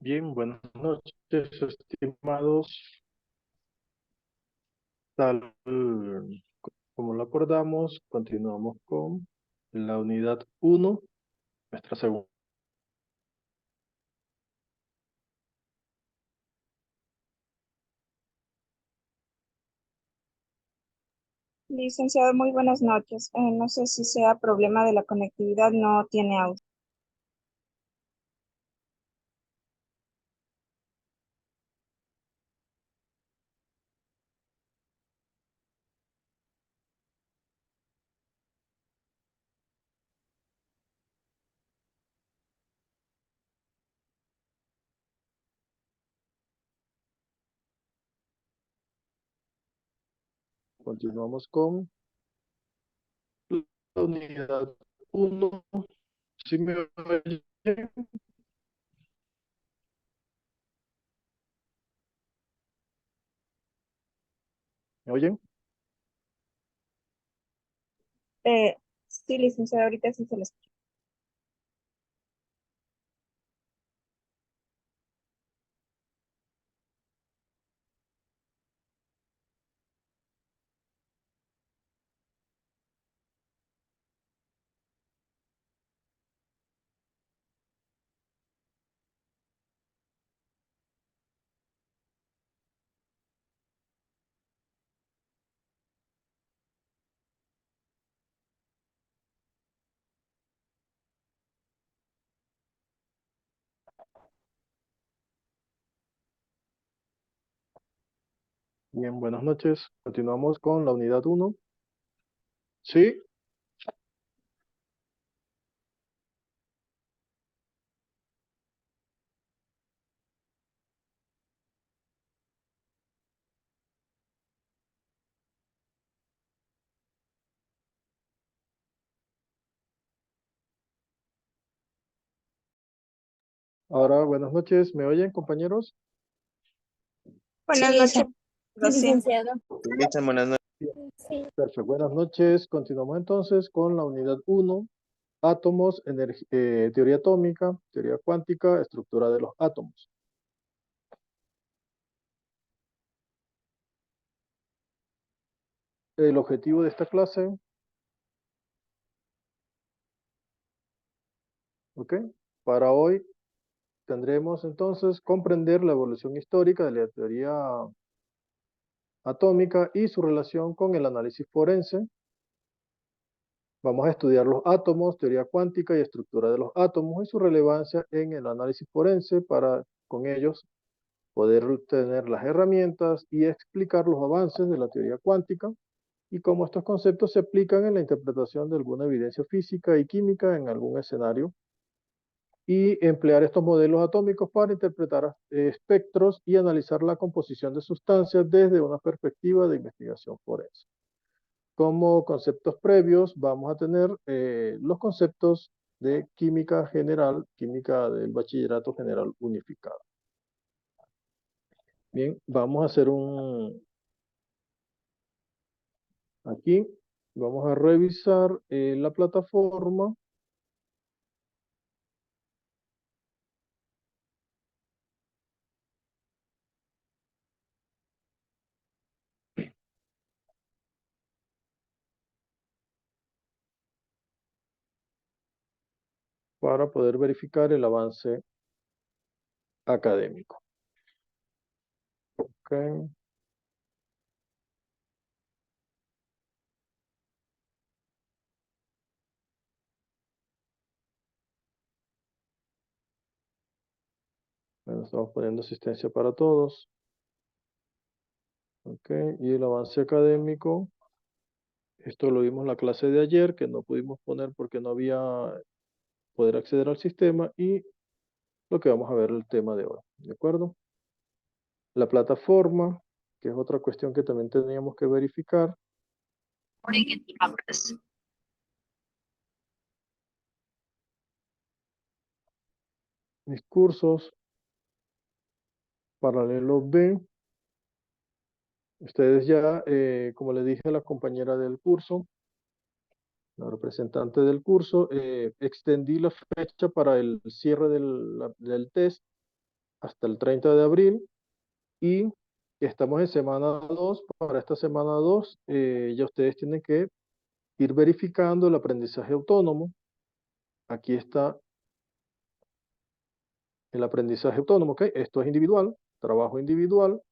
Bien, buenas noches, estimados. Tal como lo acordamos, continuamos con la unidad uno, nuestra segunda. Licenciado, muy buenas noches. No sé si sea problema de la conectividad, no tiene audio. Continuamos con la unidad uno. ¿Sí me oyen? ¿Me oyen? Sí, licenciado, ahorita sí se les escucha. Bien, buenas noches. Continuamos con la unidad uno. ¿Sí? Ahora, buenas noches. ¿Me oyen, compañeros? Buenas Sí, noches. sí, Sí. licenciado. Buenas noches. Sí. Perfecto. Buenas noches. Continuamos entonces con la unidad uno. Átomos, teoría atómica, teoría cuántica, estructura de los átomos. El objetivo de esta clase, ¿ok? Para hoy tendremos entonces comprender la evolución histórica de la teoría atómica y su relación con el análisis forense. Vamos a estudiar los átomos, teoría cuántica y estructura de los átomos y su relevancia en el análisis forense para con ellos poder tener las herramientas y explicar los avances de la teoría cuántica y cómo estos conceptos se aplican en la interpretación de alguna evidencia física y química en algún escenario, y emplear estos modelos atómicos para interpretar espectros y analizar la composición de sustancias desde una perspectiva de investigación forense. Como conceptos previos vamos a tener los conceptos de química general, química del bachillerato general unificado. Bien, vamos a hacer aquí vamos a revisar la plataforma. Para poder verificar el avance académico. Okay. Bueno, estamos poniendo asistencia para todos. Okay. Y el avance académico, esto lo vimos en la clase de ayer, que no pudimos poner porque no había poder acceder al sistema, y lo que vamos a ver el tema de hoy, ¿de acuerdo? La plataforma, que es otra cuestión que también teníamos que verificar. Mis cursos, paralelo B. Ustedes ya, como le dije a la compañera del curso, la representante del curso, extendí la fecha para el cierre del test hasta el 30 de abril y estamos en semana 2. Para esta semana 2 ya ustedes tienen que ir verificando el aprendizaje autónomo. Aquí está el aprendizaje autónomo, ¿ok? Esto es individual, trabajo individual.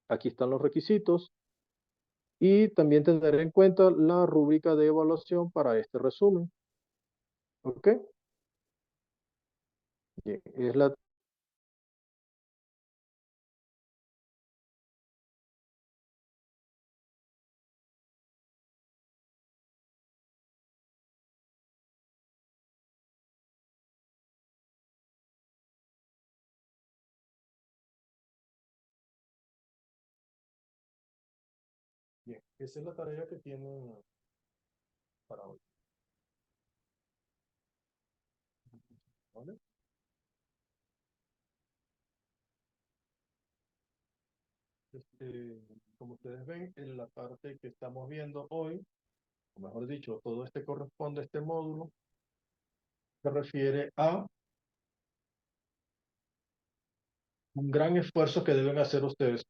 Aquí están los requisitos y también tener en cuenta la rúbrica de evaluación para este resumen, ¿ok? Bien, es la Bien, esa es la tarea que tienen para hoy, ¿vale? Este, como ustedes ven, en la parte que estamos viendo hoy, o mejor dicho, todo este corresponde a este módulo, se refiere a un gran esfuerzo que deben hacer ustedes,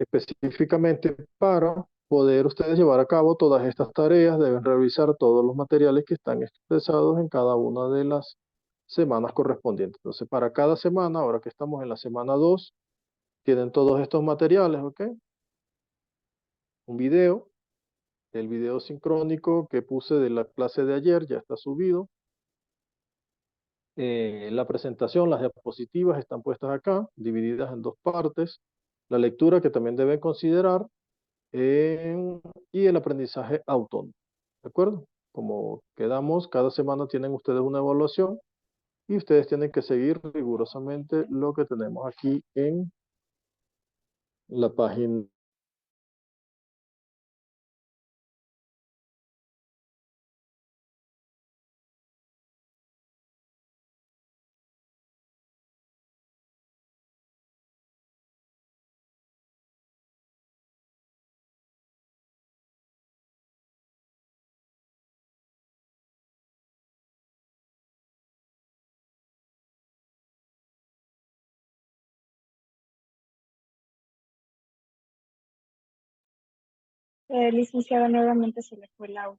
específicamente para poder ustedes llevar a cabo todas estas tareas. Deben revisar todos los materiales que están expresados en cada una de las semanas correspondientes. Entonces, para cada semana, ahora que estamos en la semana 2, tienen todos estos materiales, ¿ok? Un video, el video sincrónico que puse de la clase de ayer ya está subido. La presentación, las diapositivas están puestas acá, divididas en dos partes. La lectura que también deben considerar y el aprendizaje autónomo. ¿De acuerdo? Como quedamos, cada semana tienen ustedes una evaluación y ustedes tienen que seguir rigurosamente lo que tenemos aquí en la página. Licenciada, nuevamente se le fue el audio.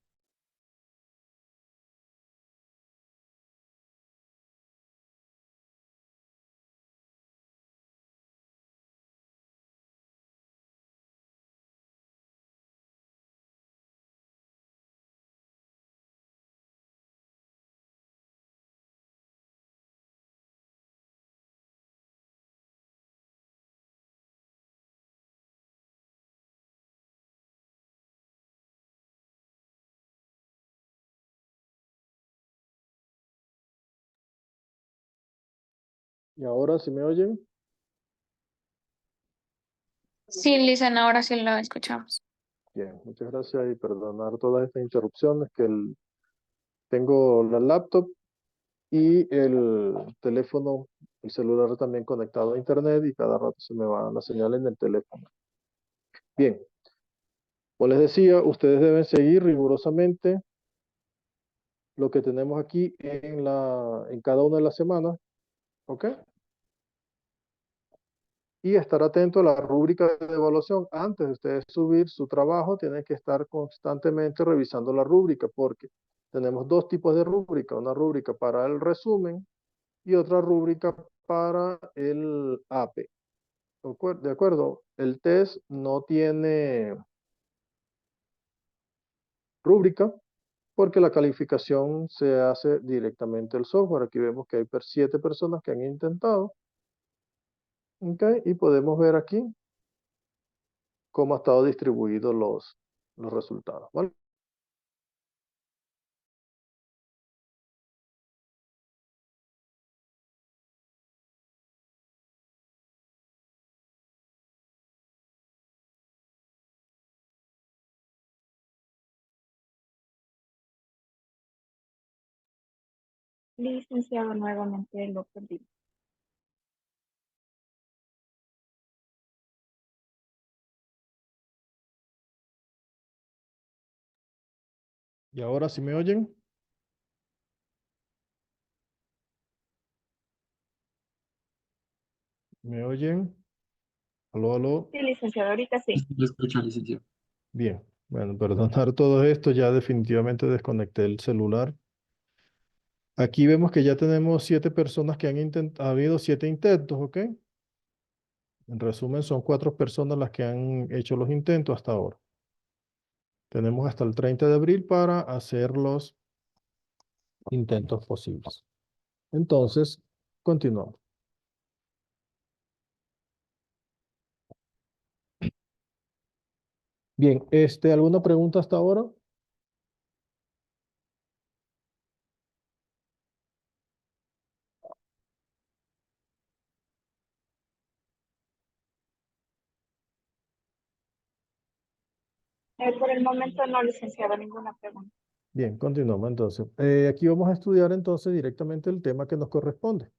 Y ahora, si me oyen, Sí, Lizan, ahora sí lo escuchamos. bien, muchas gracias y perdonar todas estas interrupciones tengo la laptop y el teléfono, el celular también conectado a internet y cada rato se me va la señal en el teléfono. Bien, como les decía, ustedes deben seguir rigurosamente lo que tenemos aquí en cada una de las semanas, ¿ok? Y estar atento a la rúbrica de evaluación. Antes de ustedes subir su trabajo, tienen que estar constantemente revisando la rúbrica, porque tenemos dos tipos de rúbrica, una rúbrica para el resumen y otra rúbrica para el AP. ¿De acuerdo? El test no tiene rúbrica porque la calificación se hace directamente el software. Aquí vemos que hay 7 personas que han intentado. ¿Ok? Y podemos ver aquí cómo han estado distribuidos los resultados. ¿Vale? Licenciado, nuevamente lo perdí. ¿Y ahora sí me oyen? ¿Me oyen? ¿Aló, aló? Sí, licenciado, ahorita sí. Lo escucho, licenciado. Bien, bueno, perdonar todo esto, ya definitivamente desconecté el celular. Aquí vemos que ya tenemos 7 personas que han intentado, ha habido 7 intentos, ¿ok? En resumen, son 4 personas las que han hecho los intentos hasta ahora. Tenemos hasta el 30 de abril para hacer los intentos posibles. Entonces, continuamos. Bien, ¿alguna pregunta hasta ahora? Por el momento no, licenciado, ninguna pregunta. Bien, continuamos entonces. Aquí vamos a estudiar entonces directamente el tema que nos corresponde.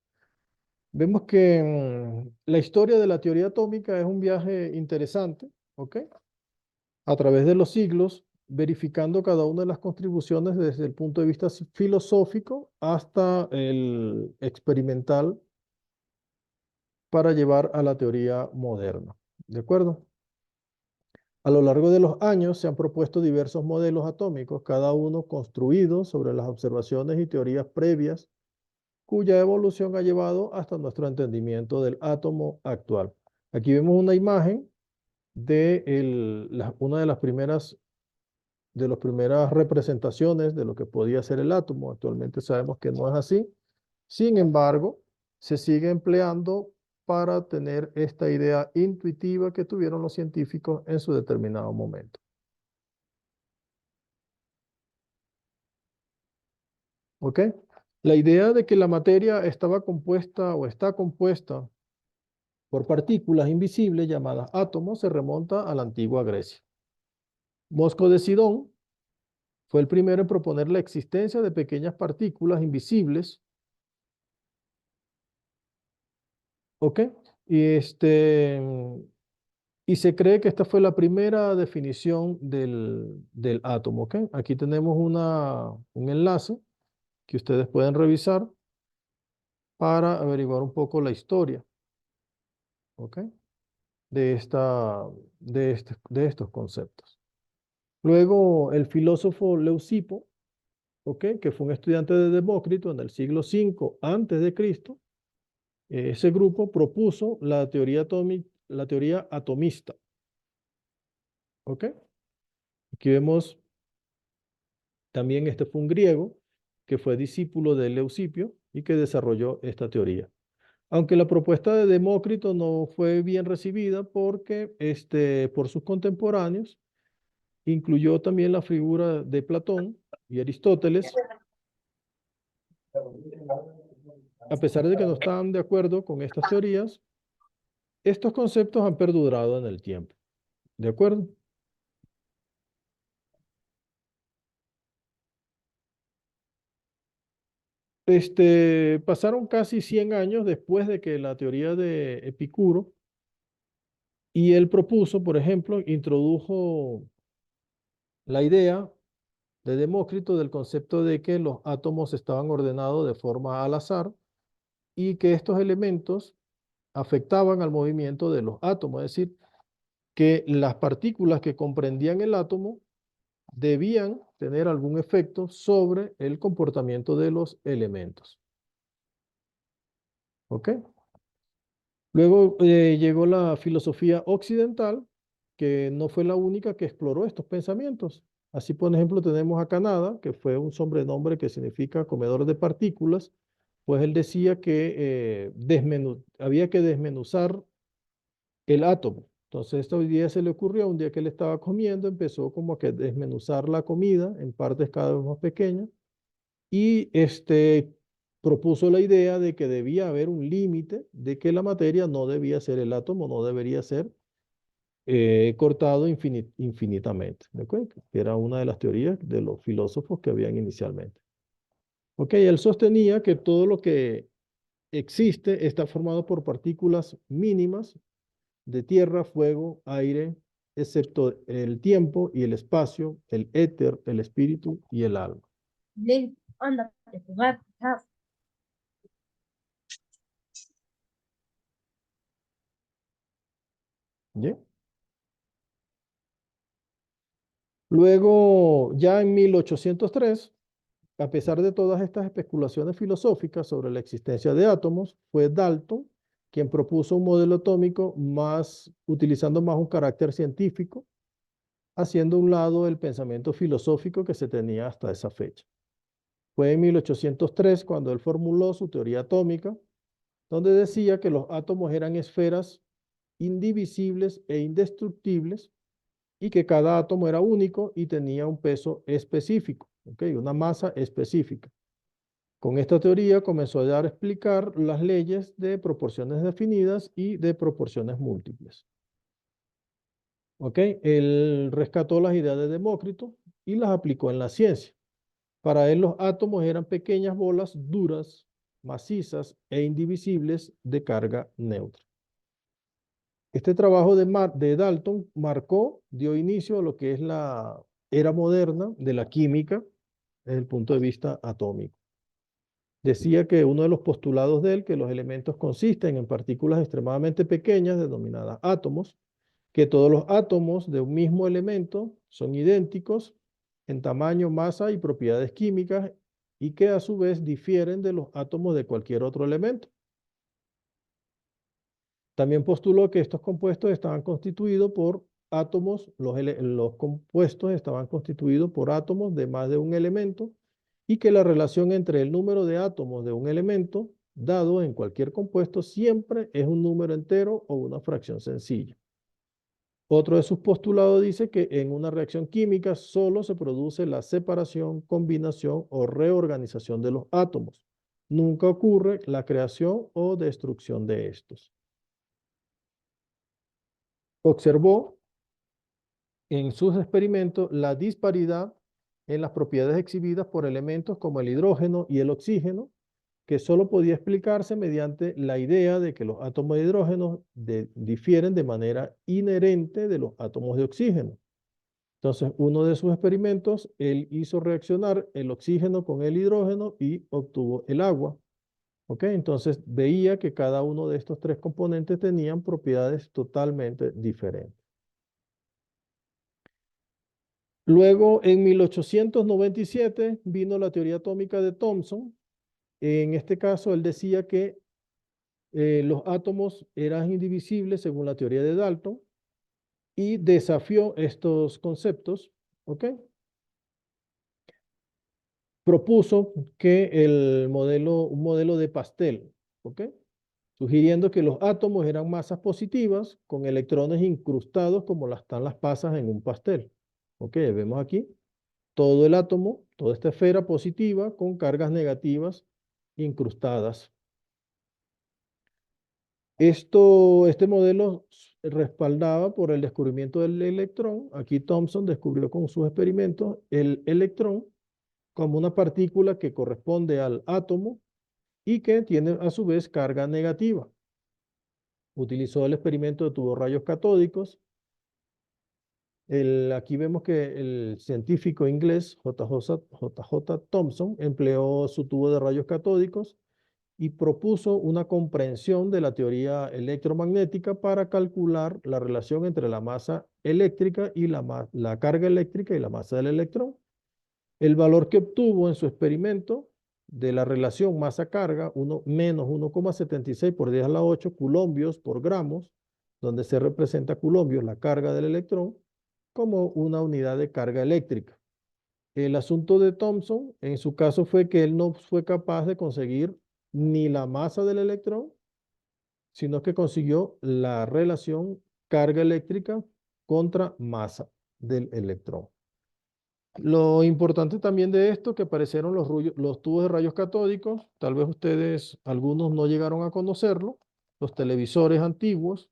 Vemos que la historia de la teoría atómica es un viaje interesante, ¿ok? A través de los siglos, verificando cada una de las contribuciones desde el punto de vista filosófico hasta el experimental para llevar a la teoría moderna, ¿de acuerdo? A lo largo de los años se han propuesto diversos modelos atómicos, cada uno construido sobre las observaciones y teorías previas, cuya evolución ha llevado hasta nuestro entendimiento del átomo actual. Aquí vemos una imagen de una de las primeras representaciones de lo que podía ser el átomo. Actualmente sabemos que no es así. Sin embargo, se sigue empleando para tener esta idea intuitiva que tuvieron los científicos en su determinado momento. ¿Ok? La idea de que la materia estaba compuesta o está compuesta por partículas invisibles llamadas átomos se remonta a la antigua Grecia. Mosco de Sidón fue el primero en proponer la existencia de pequeñas partículas invisibles. ¿Ok? Y se cree que esta fue la primera definición del átomo. ¿Ok? Aquí tenemos un enlace que ustedes pueden revisar para averiguar un poco la historia. ¿Ok? De estos conceptos. Luego, el filósofo Leucipo, ¿ok? Que fue un estudiante de Demócrito en el siglo V antes de Cristo, ese grupo propuso la teoría atomista. ¿Ok? Aquí vemos también, este fue un griego que fue discípulo de Leucipo y que desarrolló esta teoría. Aunque la propuesta de Demócrito no fue bien recibida porque, por sus contemporáneos, incluyó también la figura de Platón y Aristóteles, a pesar de que no estaban de acuerdo con estas teorías, estos conceptos han perdurado en el tiempo. ¿De acuerdo? Pasaron casi 100 años después de que la teoría de Epicuro, y él propuso, por ejemplo, introdujo la idea de Demócrito del concepto de que los átomos estaban ordenados de forma al azar y que estos elementos afectaban al movimiento de los átomos, es decir, que las partículas que comprendían el átomo debían tener algún efecto sobre el comportamiento de los elementos. ¿Ok? Luego llegó la filosofía occidental, que no fue la única que exploró estos pensamientos. Así, por ejemplo, tenemos a Canadá, que fue un sobrenombre que significa comedor de partículas, pues él decía que había que desmenuzar el átomo. Entonces, esto hoy día se le ocurrió, un día que él estaba comiendo, empezó como a que desmenuzar la comida en partes cada vez más pequeñas y propuso la idea de que debía haber un límite, de que la materia no debía ser el átomo, no debería ser cortado infinitamente. ¿De acuerdo? Que era una de las teorías de los filósofos que habían inicialmente. Ok, él sostenía que todo lo que existe está formado por partículas mínimas de tierra, fuego, aire excepto el tiempo y el espacio, el éter, el espíritu y el alma. Liz, ándate a jugar. Chao. ¿Bien? Luego, ya en 1803, a pesar de todas estas especulaciones filosóficas sobre la existencia de átomos, fue Dalton quien propuso un modelo atómico utilizando más un carácter científico, haciendo a un lado el pensamiento filosófico que se tenía hasta esa fecha. Fue en 1803 cuando él formuló su teoría atómica, donde decía que los átomos eran esferas indivisibles e indestructibles y que cada átomo era único y tenía un peso específico, ¿okay? Una masa específica. Con esta teoría comenzó a dar a explicar las leyes de proporciones definidas y de proporciones múltiples. ¿Ok? Él rescató las ideas de Demócrito y las aplicó en la ciencia. Para él los átomos eran pequeñas bolas duras, macizas e indivisibles de carga neutra. Este trabajo de Dalton dio inicio a lo que es la era moderna de la química desde el punto de vista atómico. Decía que uno de los postulados de él, que los elementos consisten en partículas extremadamente pequeñas denominadas átomos, que todos los átomos de un mismo elemento son idénticos en tamaño, masa y propiedades químicas y que a su vez difieren de los átomos de cualquier otro elemento. También postuló que estos compuestos estaban constituidos por átomos, los compuestos estaban constituidos por átomos de más de un elemento y que la relación entre el número de átomos de un elemento dado en cualquier compuesto siempre es un número entero o una fracción sencilla. Otro de sus postulados dice que en una reacción química solo se produce la separación, combinación o reorganización de los átomos. Nunca ocurre la creación o destrucción de estos. Observó en sus experimentos la disparidad en las propiedades exhibidas por elementos como el hidrógeno y el oxígeno, que solo podía explicarse mediante la idea de que los átomos de hidrógeno difieren de manera inherente de los átomos de oxígeno. Entonces, uno de sus experimentos, él hizo reaccionar el oxígeno con el hidrógeno y obtuvo el agua. ¿Ok? Entonces, veía que cada uno de estos tres componentes tenían propiedades totalmente diferentes. Luego, en 1897, vino la teoría atómica de Thomson. En este caso, él decía que los átomos eran indivisibles según la teoría de Dalton y desafió estos conceptos, ¿ok? Propuso que un modelo de pastel, ¿ok? Sugiriendo que los átomos eran masas positivas con electrones incrustados como están las pasas en un pastel. ¿Ok? Vemos aquí todo el átomo, toda esta esfera positiva con cargas negativas incrustadas. Este modelo respaldaba por el descubrimiento del electrón. Aquí Thomson descubrió con sus experimentos el electrón como una partícula que corresponde al átomo y que tiene a su vez carga negativa. Utilizó el experimento de tubos rayos catódicos. Aquí vemos que el científico inglés J.J. Thomson empleó su tubo de rayos catódicos y propuso una comprensión de la teoría electromagnética para calcular la relación entre la masa eléctrica y la carga eléctrica y la masa del electrón. El valor que obtuvo en su experimento de la relación masa-carga, menos 1,76 por 10 a la 8 coulombios por gramos, donde se representa coulombios, la carga del electrón, como una unidad de carga eléctrica. El asunto de Thomson, en su caso, fue que él no fue capaz de conseguir ni la masa del electrón, sino que consiguió la relación carga eléctrica contra masa del electrón. Lo importante también de esto que aparecieron los tubos de rayos catódicos, tal vez ustedes, algunos no llegaron a conocerlo, los televisores antiguos,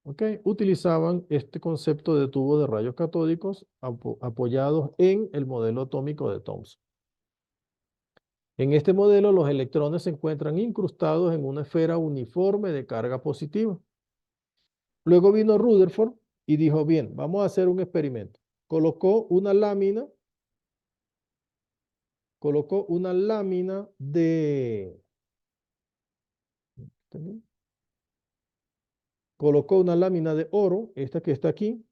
¿okay? Utilizaban este concepto de tubo de rayos catódicos apoyados en el modelo atómico de Thomson. En este modelo los electrones se encuentran incrustados en una esfera uniforme de carga positiva. Luego vino Rutherford y dijo, bien, vamos a hacer un experimento. Colocó una lámina de... Colocó una lámina de oro, esta que está aquí,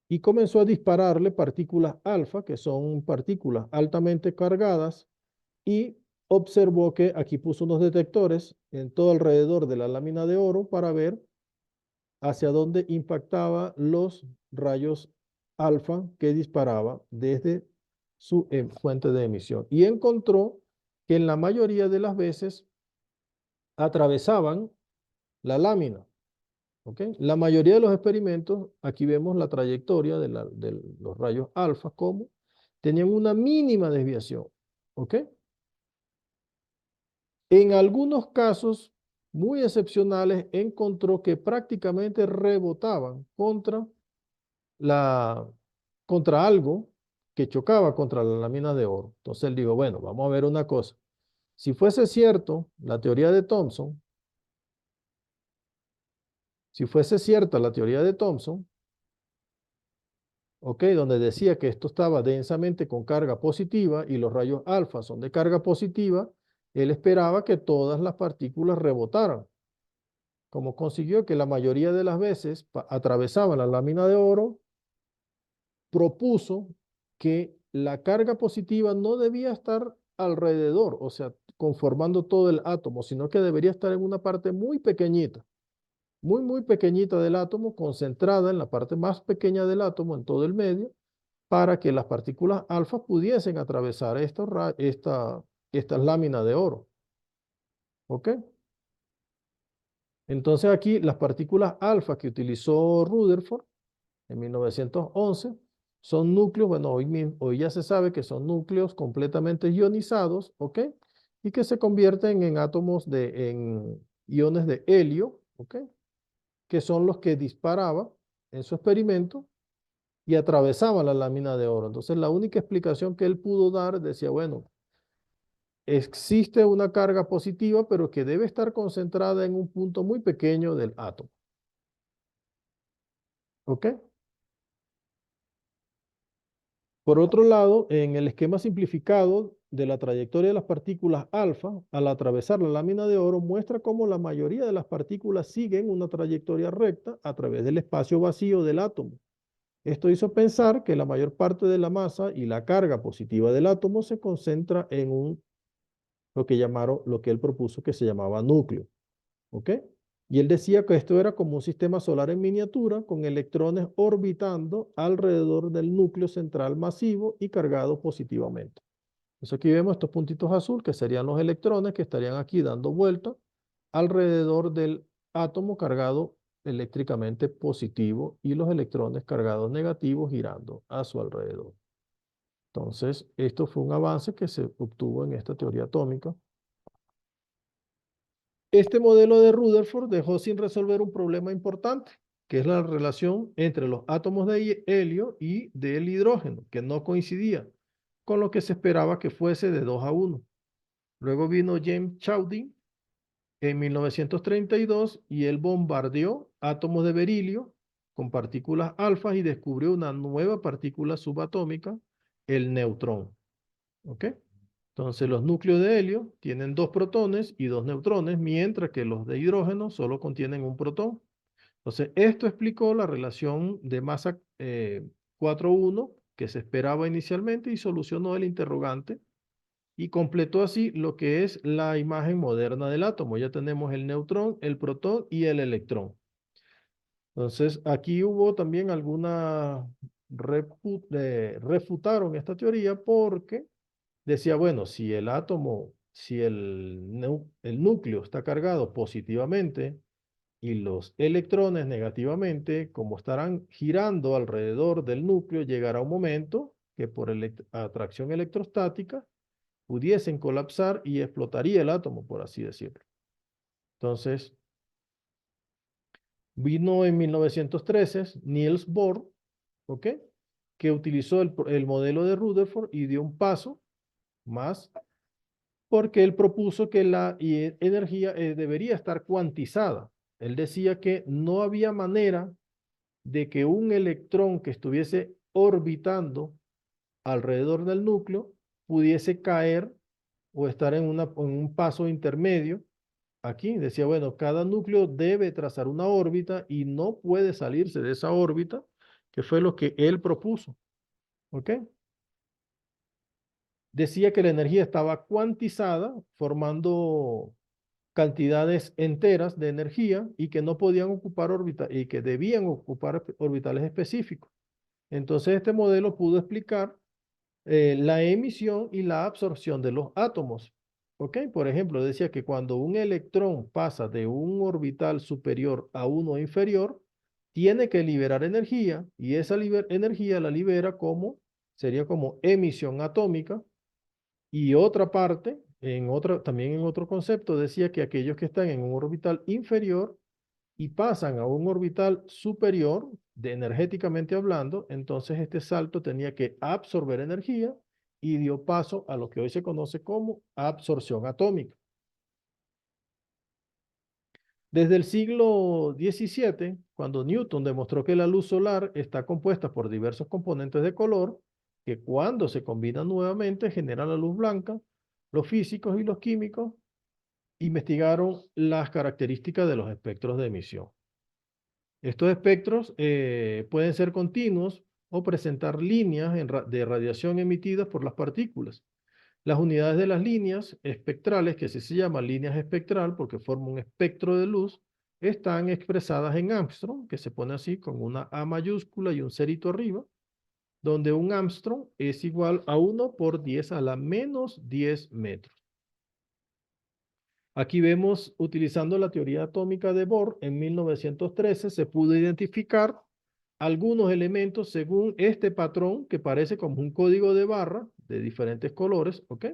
y comenzó a dispararle partículas alfa, que son partículas altamente cargadas, y observó que aquí puso unos detectores en todo alrededor de la lámina de oro para ver hacia dónde impactaba los rayos alfa que disparaba desde su fuente de emisión. Y encontró que en la mayoría de las veces atravesaban la lámina. ¿Okay? La mayoría de los experimentos, aquí vemos la trayectoria de los rayos alfa, como tenían una mínima desviación. ¿Ok? En algunos casos muy excepcionales, encontró que prácticamente rebotaban contra algo que chocaba contra la lámina de oro. Entonces él dijo, bueno, vamos a ver una cosa. Si fuese cierto la teoría de Thomson, si fuese cierta la teoría de Thomson, ¿ok? Donde decía que esto estaba densamente con carga positiva y los rayos alfa son de carga positiva, él esperaba que todas las partículas rebotaran. Como consiguió que la mayoría de las veces atravesaban la lámina de oro, propuso que la carga positiva no debía estar alrededor, o sea, conformando todo el átomo, sino que debería estar en una parte muy pequeñita, muy pequeñita del átomo, concentrada en la parte más pequeña del átomo, en todo el medio, para que las partículas alfa pudiesen atravesar estas láminas de oro. ¿Ok? Entonces aquí las partículas alfa que utilizó Rutherford en 1911 son núcleos, bueno, hoy ya se sabe que son núcleos completamente ionizados, ¿ok? Y que se convierten en en iones de helio, ¿ok? Que son los que disparaba en su experimento y atravesaba la lámina de oro. Entonces la única explicación que él pudo dar decía, bueno, existe una carga positiva, pero que debe estar concentrada en un punto muy pequeño del átomo. ¿Ok? Por otro lado, en el esquema simplificado de la trayectoria de las partículas alfa, al atravesar la lámina de oro, muestra cómo la mayoría de las partículas siguen una trayectoria recta a través del espacio vacío del átomo. Esto hizo pensar que la mayor parte de la masa y la carga positiva del átomo se concentra en lo que él propuso que se llamaba núcleo. ¿Ok? Y él decía que esto era como un sistema solar en miniatura con electrones orbitando alrededor del núcleo central masivo y cargado positivamente. Entonces aquí vemos estos puntitos azul que serían los electrones que estarían aquí dando vuelta alrededor del átomo cargado eléctricamente positivo y los electrones cargados negativos girando a su alrededor. Entonces, esto fue un avance que se obtuvo en esta teoría atómica. Este modelo de Rutherford dejó sin resolver un problema importante, que es la relación entre los átomos de helio y del hidrógeno, que no coincidía con lo que se esperaba que fuese de 2 a 1. Luego vino James Chaudy en 1932 y él bombardeó átomos de berilio con partículas alfa y descubrió una nueva partícula subatómica, el neutrón. ¿Ok? Entonces los núcleos de helio tienen 2 protones y 2 neutrones, mientras que los de hidrógeno solo contienen un protón. Entonces esto explicó la relación de masa 4:1 que se esperaba inicialmente y solucionó el interrogante y completó así lo que es la imagen moderna del átomo. Ya tenemos el neutrón, el protón y el electrón. Entonces aquí hubo también algunas refutaron esta teoría porque decía, bueno, si el átomo, si el núcleo está cargado positivamente y los electrones negativamente, como estarán girando alrededor del núcleo, llegará un momento que por atracción electrostática pudiesen colapsar y explotaría el átomo, por así decirlo. Entonces, vino en 1913 Niels Bohr, ¿ok? Que utilizó el modelo de Rutherford y dio un paso más porque él propuso que la energía debería estar cuantizada. Él decía que no había manera de que un electrón que estuviese orbitando alrededor del núcleo pudiese caer o estar en un paso intermedio. Aquí decía, bueno, cada núcleo debe trazar una órbita y no puede salirse de esa órbita, que fue lo que él propuso. ¿Ok? Decía que la energía estaba cuantizada, formando cantidades enteras de energía y que no podían ocupar órbitas y que debían ocupar orbitales específicos. Entonces este modelo pudo explicar la emisión y la absorción de los átomos. ¿Ok? Por ejemplo, decía que cuando un electrón pasa de un orbital superior a uno inferior, tiene que liberar energía y esa energía la libera sería como emisión atómica. Y otra parte, también en otro concepto, decía que aquellos que están en un orbital inferior y pasan a un orbital superior, energéticamente hablando, entonces este salto tenía que absorber energía y dio paso a lo que hoy se conoce como absorción atómica. Desde el siglo XVII, cuando Newton demostró que la luz solar está compuesta por diversos componentes de color, que cuando se combinan nuevamente generan la luz blanca, los físicos y los químicos investigaron las características de los espectros de emisión. Estos espectros pueden ser continuos o presentar líneas de radiación emitidas por las partículas. Las unidades de las líneas espectrales, que así se llaman líneas espectral porque forman un espectro de luz, están expresadas en Armstrong, que se pone así con una A mayúscula y un cerito arriba, donde un Armstrong es igual a 1 por 10 a la menos 10 metros. Aquí vemos, utilizando la teoría atómica de Bohr, en 1913 se pudo identificar algunos elementos según este patrón que parece como un código de barra de diferentes colores, ¿ok?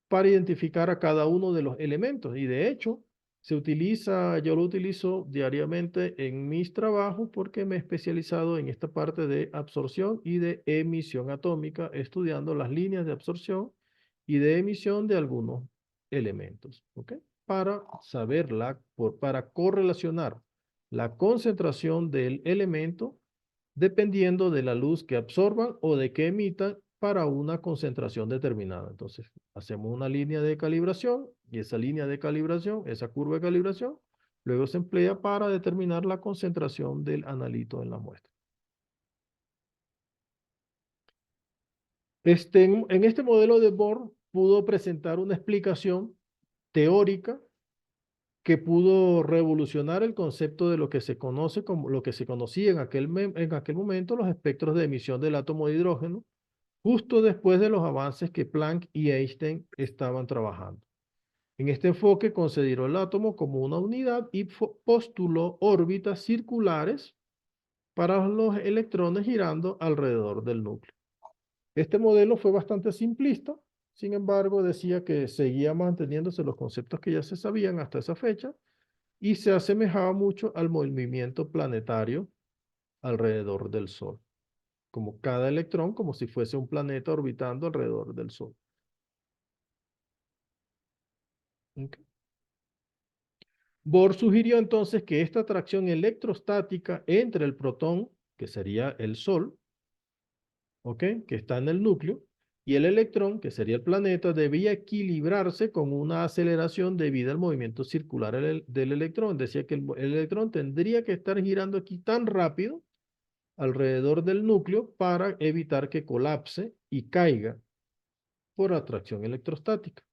Para identificar a cada uno de los elementos. Y de hecho, yo lo utilizo diariamente en mis trabajos porque me he especializado en esta parte de absorción y de emisión atómica, estudiando las líneas de absorción y de emisión de algunos elementos, ¿ok? Para para correlacionar la concentración del elemento dependiendo de la luz que absorban o de que emitan para una concentración determinada. Entonces, hacemos una línea de calibración y esa línea de calibración, esa curva de calibración, luego se emplea para determinar la concentración del analito en la muestra. En este modelo de Bohr pudo presentar una explicación teórica que pudo revolucionar el concepto de lo que se conoce como lo que se conocía en aquel momento los espectros de emisión del átomo de hidrógeno, justo después de los avances que Planck y Einstein estaban trabajando. En este enfoque consideró el átomo como una unidad y postuló órbitas circulares para los electrones girando alrededor del núcleo. Este modelo fue bastante simplista, sin embargo decía que seguía manteniéndose los conceptos que ya se sabían hasta esa fecha y se asemejaba mucho al movimiento planetario alrededor del Sol, como cada electrón, como si fuese un planeta orbitando alrededor del Sol. Okay. Bohr sugirió entonces que esta atracción electrostática entre el protón, que sería el Sol, ¿okay?, que está en el núcleo, y el electrón, que sería el planeta, debía equilibrarse con una aceleración debido al movimiento circular del electrón. Decía que el electrón tendría que estar girando aquí tan rápido alrededor del núcleo para evitar que colapse y caiga por atracción electrostática.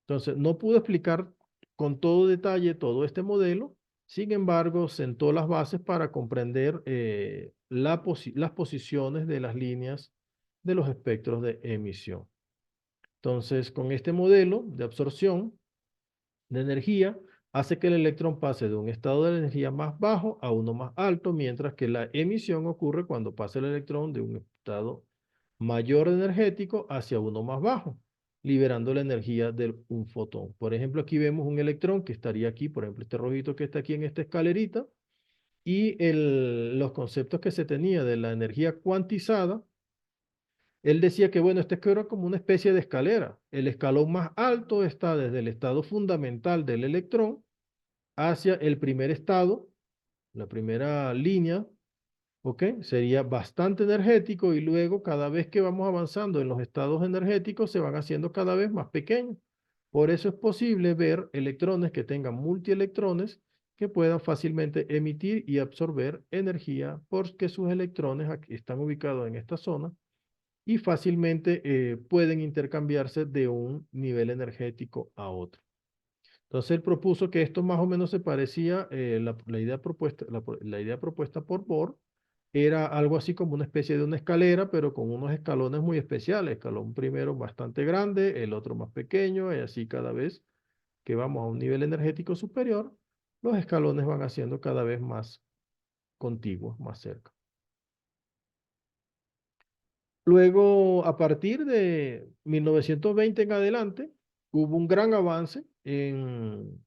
Entonces, no pudo explicar con todo detalle todo este modelo, sin embargo, sentó las bases para comprender las posiciones de las líneas de los espectros de emisión. Entonces, con este modelo de absorción de energía, hace que el electrón pase de un estado de energía más bajo a uno más alto, mientras que la emisión ocurre cuando pasa el electrón de un estado mayor energético hacia uno más bajo, liberando la energía de un fotón. Por ejemplo, aquí vemos un electrón que estaría aquí, por ejemplo, este rojito que está aquí en esta escalerita, y los conceptos que se tenía de la energía cuantizada, él decía que, bueno, era como una especie de escalera. El escalón más alto está desde el estado fundamental del electrón, hacia el primer estado, la primera línea, ¿ok? Sería bastante energético y luego cada vez que vamos avanzando en los estados energéticos se van haciendo cada vez más pequeños. Por eso es posible ver electrones que tengan multielectrones que puedan fácilmente emitir y absorber energía porque sus electrones aquí están ubicados en esta zona y fácilmente pueden intercambiarse de un nivel energético a otro. Entonces él propuso que esto más o menos se parecía, la idea propuesta por Bohr era algo así como una especie de una escalera, pero con unos escalones muy especiales. Escalón primero bastante grande, el otro más pequeño, y así cada vez que vamos a un nivel energético superior, los escalones van haciendo cada vez más contiguos, más cerca. Luego, a partir de 1920 en adelante, hubo un gran avance en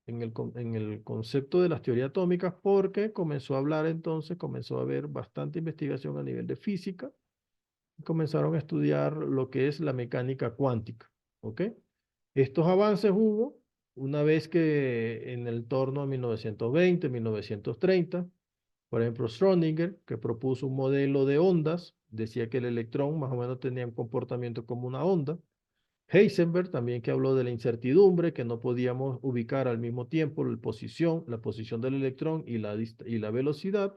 el concepto de las teorías atómicas porque comenzó a hablar entonces, comenzó a haber bastante investigación a nivel de física y comenzaron a estudiar lo que es la mecánica cuántica, ¿ok? Estos avances hubo una vez que en el torno a 1920, 1930, por ejemplo, Schrödinger, que propuso un modelo de ondas, decía que el electrón más o menos tenía un comportamiento como una onda. Heisenberg también que habló de la incertidumbre, que no podíamos ubicar al mismo tiempo la posición del electrón y la velocidad,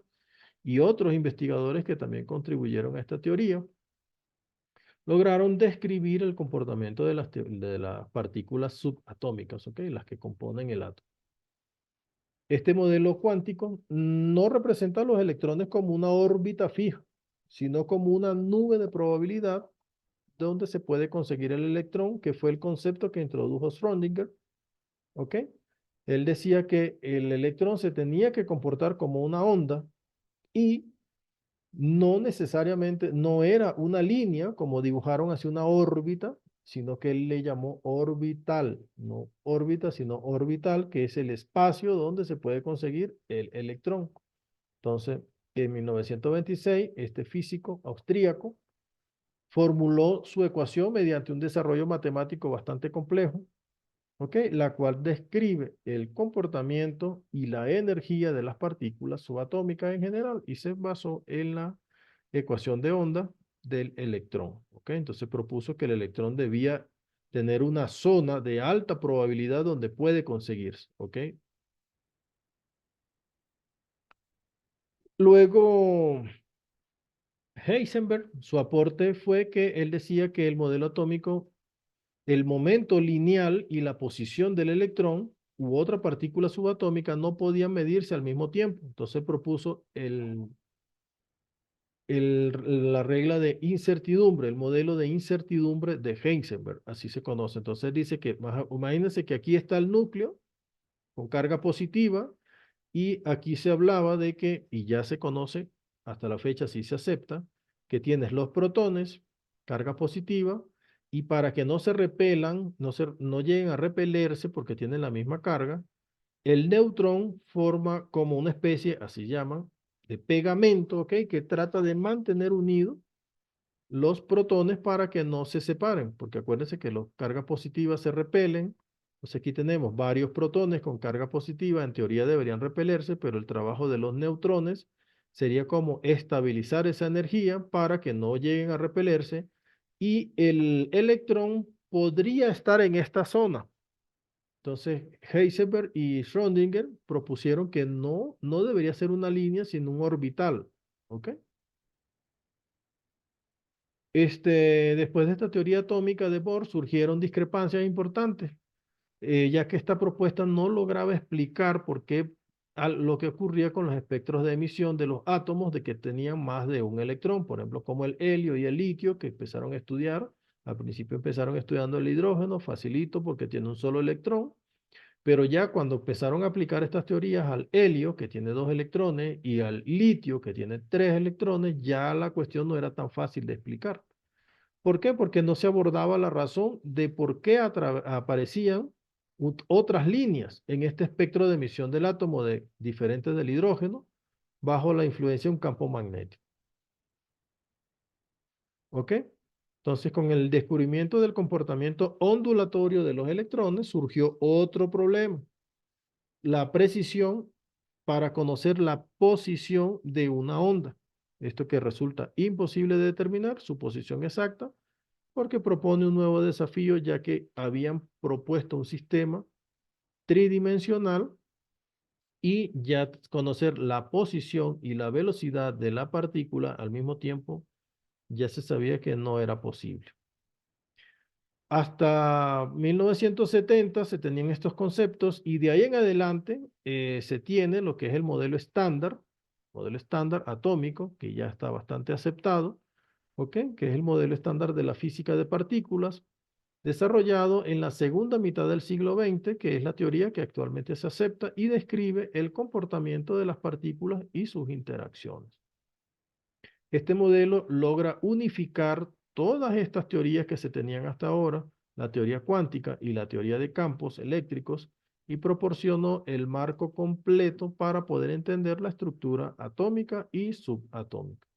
y otros investigadores que también contribuyeron a esta teoría, lograron describir el comportamiento de las partículas subatómicas, ¿ok? Las que componen el átomo. Este modelo cuántico no representa a los electrones como una órbita fija, sino como una nube de probabilidad donde se puede conseguir el electrón, que fue el concepto que introdujo Schrödinger, ¿ok? Él decía que el electrón se tenía que comportar como una onda y no necesariamente, no era una línea como dibujaron hacia una órbita, sino que él le llamó orbital, no órbita, sino orbital, que es el espacio donde se puede conseguir el electrón. Entonces, en 1926, este físico austríaco formuló su ecuación mediante un desarrollo matemático bastante complejo, ¿ok? La cual describe el comportamiento y la energía de las partículas subatómicas en general y se basó en la ecuación de onda del electrón, ¿ok? Entonces propuso que el electrón debía tener una zona de alta probabilidad donde puede conseguirse, ¿ok? Luego, Heisenberg, su aporte fue que él decía que el modelo atómico, el momento lineal y la posición del electrón u otra partícula subatómica no podían medirse al mismo tiempo. Entonces propuso la regla de incertidumbre, el modelo de incertidumbre de Heisenberg, así se conoce. Entonces dice que, imagínense que aquí está el núcleo con carga positiva y aquí se hablaba de que, y ya se conoce, hasta la fecha sí se acepta, que tienes los protones, carga positiva, y para que no se repelan, no lleguen a repelerse porque tienen la misma carga, el neutrón forma como una especie, así llaman, de pegamento, ¿ok? Que trata de mantener unidos los protones para que no se separen, porque acuérdense que las cargas positivas se repelen. Entonces aquí tenemos varios protones con carga positiva, en teoría deberían repelerse, pero el trabajo de los neutrones sería como estabilizar esa energía para que no lleguen a repelerse y el electrón podría estar en esta zona. Entonces, Heisenberg y Schrödinger propusieron que no debería ser una línea, sino un orbital. ¿Ok? Después de esta teoría atómica de Bohr surgieron discrepancias importantes, ya que esta propuesta no lograba explicar por qué lo que ocurría con los espectros de emisión de los átomos de que tenían más de un electrón, por ejemplo, como el helio y el litio, que empezaron a estudiar. Al principio empezaron estudiando el hidrógeno, facilito porque tiene un solo electrón, pero ya cuando empezaron a aplicar estas teorías al helio, que tiene 2 electrones, y al litio, que tiene 3 electrones, ya la cuestión no era tan fácil de explicar. ¿Por qué? Porque no se abordaba la razón de por qué aparecían otras líneas en este espectro de emisión del átomo diferentes del hidrógeno bajo la influencia de un campo magnético. ¿Ok? Entonces, con el descubrimiento del comportamiento ondulatorio de los electrones surgió otro problema. la precisión para conocer la posición de una onda. Esto que resulta imposible de determinar su posición exacta, porque propone un nuevo desafío, ya que habían propuesto un sistema tridimensional y ya conocer la posición y la velocidad de la partícula al mismo tiempo, ya se sabía que no era posible. Hasta 1970 se tenían estos conceptos y de ahí en adelante se tiene lo que es el modelo estándar atómico, que ya está bastante aceptado, ¿ok? Que es el modelo estándar de la física de partículas, desarrollado en la segunda mitad del siglo XX, que es la teoría que actualmente se acepta y describe el comportamiento de las partículas y sus interacciones. Este modelo logra unificar todas estas teorías que se tenían hasta ahora, la teoría cuántica y la teoría de campos eléctricos, y proporcionó el marco completo para poder entender la estructura atómica y subatómica.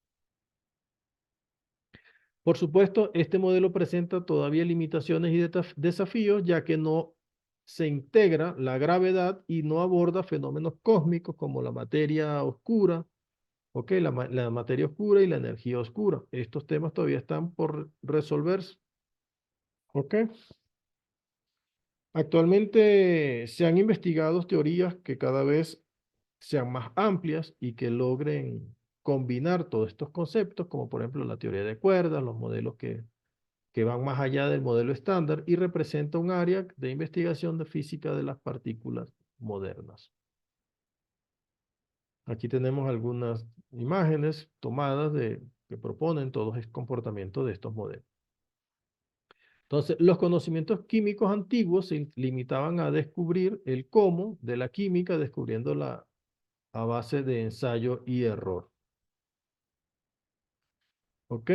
Por supuesto, este modelo presenta todavía limitaciones y desafíos, ya que no se integra la gravedad y no aborda fenómenos cósmicos como la materia oscura, ¿ok? La materia oscura y la energía oscura. Estos temas todavía están por resolverse, ¿ok? Actualmente se han investigado teorías que cada vez sean más amplias y que logren combinar todos estos conceptos, como por ejemplo la teoría de cuerdas, los modelos que van más allá del modelo estándar y representa un área de investigación de física de las partículas modernas. Aquí tenemos algunas imágenes tomadas que proponen todo el comportamiento de estos modelos. Entonces, los conocimientos químicos antiguos se limitaban a descubrir el cómo de la química, descubriéndola a base de ensayo y error. ¿Ok?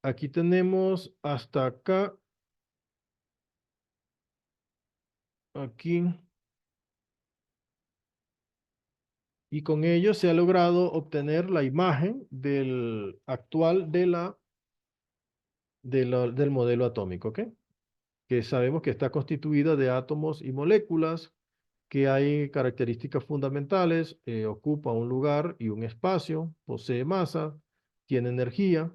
Aquí tenemos hasta acá. Aquí. Y con ello se ha logrado obtener la imagen del actual del modelo atómico, ¿ok? Que sabemos que está constituida de átomos y moléculas, que hay características fundamentales, ocupa un lugar y un espacio, posee masa, tiene energía.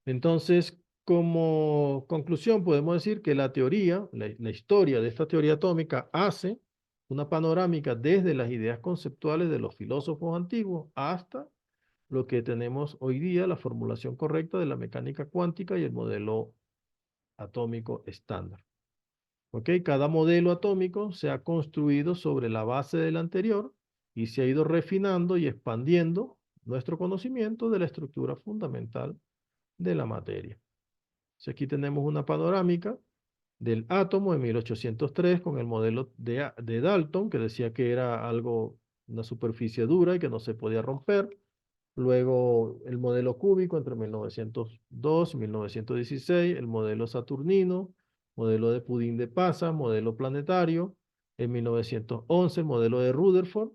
Entonces, como conclusión, podemos decir que la teoría, la historia de esta teoría atómica hace una panorámica desde las ideas conceptuales de los filósofos antiguos hasta lo que tenemos hoy día, la formulación correcta de la mecánica cuántica y el modelo atómico estándar. ¿Ok? Cada modelo atómico se ha construido sobre la base del anterior y se ha ido refinando y expandiendo nuestro conocimiento de la estructura fundamental de la materia. Entonces, aquí tenemos una panorámica del átomo en 1803 con el modelo de Dalton, que decía que era algo, una superficie dura y que no se podía romper. Luego el modelo cúbico entre 1902 y 1916, el modelo saturnino, modelo de pudín de pasa, modelo planetario. En 1911 el modelo de Rutherford,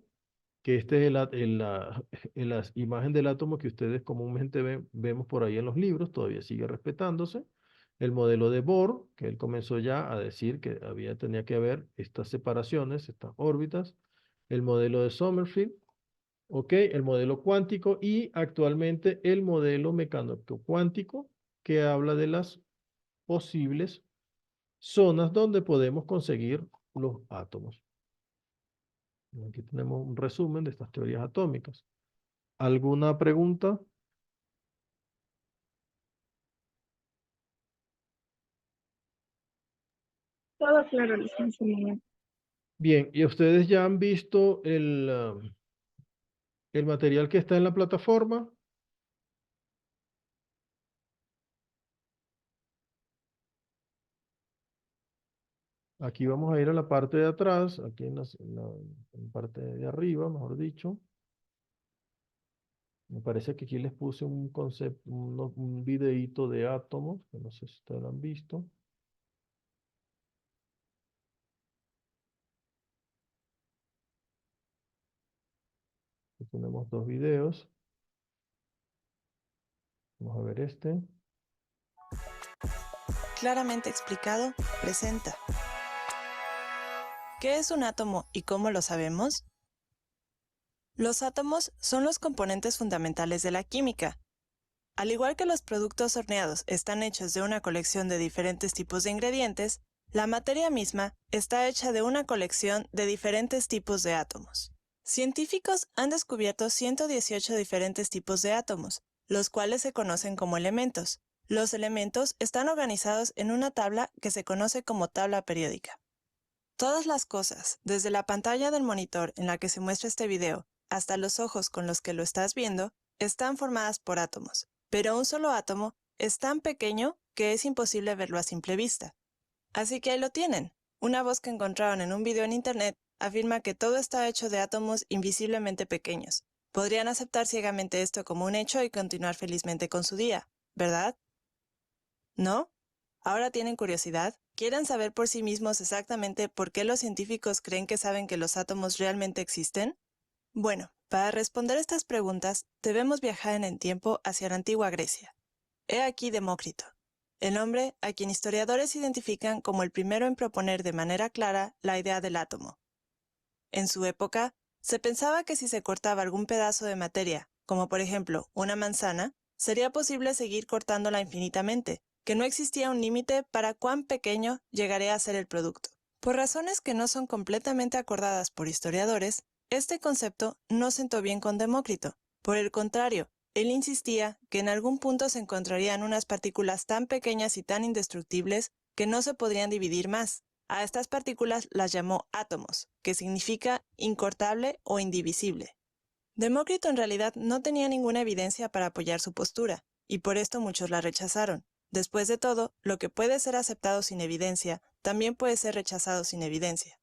que este es la imagen del átomo que ustedes comúnmente vemos por ahí en los libros, todavía sigue respetándose. El modelo de Bohr, que él comenzó ya a decir que tenía que haber estas separaciones, estas órbitas. El modelo de Sommerfeld, ¿ok? El modelo cuántico y actualmente el modelo mecánico cuántico, que habla de las posibles zonas donde podemos conseguir los átomos. Aquí tenemos un resumen de estas teorías atómicas. ¿Alguna pregunta? Todo claro, licenciado. Bien, ¿y ustedes ya han visto el material que está en la plataforma? Aquí vamos a ir a la parte de atrás, aquí en la parte de arriba, mejor dicho. Me parece que aquí les puse un concepto, un videíto de átomos, que no sé si ustedes lo han visto. Aquí tenemos dos videos. Vamos a ver este. Claramente explicado, presenta. ¿Qué es un átomo y cómo lo sabemos? Los átomos son los componentes fundamentales de la química. Al igual que los productos horneados están hechos de una colección de diferentes tipos de ingredientes, la materia misma está hecha de una colección de diferentes tipos de átomos. Científicos han descubierto 118 diferentes tipos de átomos, los cuales se conocen como elementos. Los elementos están organizados en una tabla que se conoce como tabla periódica. Todas las cosas, desde la pantalla del monitor en la que se muestra este video hasta los ojos con los que lo estás viendo, están formadas por átomos, pero un solo átomo es tan pequeño que es imposible verlo a simple vista. Así que ahí lo tienen. Una voz que encontraron en un video en internet afirma que todo está hecho de átomos invisiblemente pequeños. Podrían aceptar ciegamente esto como un hecho y continuar felizmente con su día, ¿verdad? ¿No? ¿Ahora tienen curiosidad? ¿Quieren saber por sí mismos exactamente por qué los científicos creen que saben que los átomos realmente existen? Bueno, para responder estas preguntas, debemos viajar en el tiempo hacia la antigua Grecia. He aquí Demócrito, el hombre a quien historiadores identifican como el primero en proponer de manera clara la idea del átomo. En su época, se pensaba que si se cortaba algún pedazo de materia, como por ejemplo una manzana, sería posible seguir cortándola infinitamente, que no existía un límite para cuán pequeño llegaría a ser el producto. Por razones que no son completamente acordadas por historiadores, este concepto no sentó bien con Demócrito. Por el contrario, él insistía que en algún punto se encontrarían unas partículas tan pequeñas y tan indestructibles que no se podrían dividir más. A estas partículas las llamó átomos, que significa incortable o indivisible. Demócrito en realidad no tenía ninguna evidencia para apoyar su postura, y por esto muchos la rechazaron. Después de todo, lo que puede ser aceptado sin evidencia, también puede ser rechazado sin evidencia.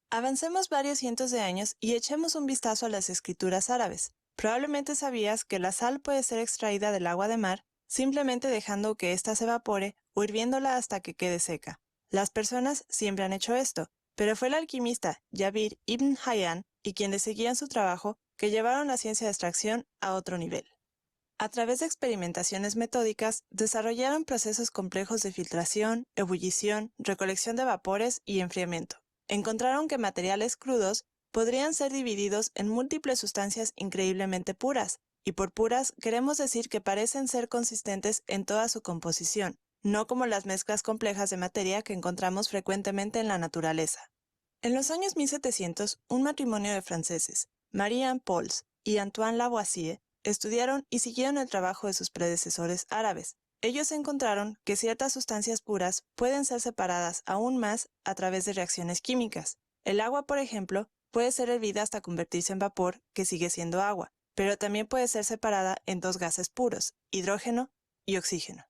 Avancemos varios cientos de años y echemos un vistazo a las escrituras árabes. Probablemente sabías que la sal puede ser extraída del agua de mar simplemente dejando que ésta se evapore o hirviéndola hasta que quede seca. Las personas siempre han hecho esto, pero fue el alquimista Jabir ibn Hayyan y quienes seguían su trabajo que llevaron la ciencia de extracción a otro nivel. A través de experimentaciones metódicas, desarrollaron procesos complejos de filtración, ebullición, recolección de vapores y enfriamiento. Encontraron que materiales crudos podrían ser divididos en múltiples sustancias increíblemente puras, y por puras queremos decir que parecen ser consistentes en toda su composición, no como las mezclas complejas de materia que encontramos frecuentemente en la naturaleza. En los años 1700, un matrimonio de franceses, Marie-Anne Pauls y Antoine Lavoisier, estudiaron y siguieron el trabajo de sus predecesores árabes. Ellos encontraron que ciertas sustancias puras pueden ser separadas aún más a través de reacciones químicas. El agua, por ejemplo, puede ser hervida hasta convertirse en vapor, que sigue siendo agua, pero también puede ser separada en dos gases puros, hidrógeno y oxígeno.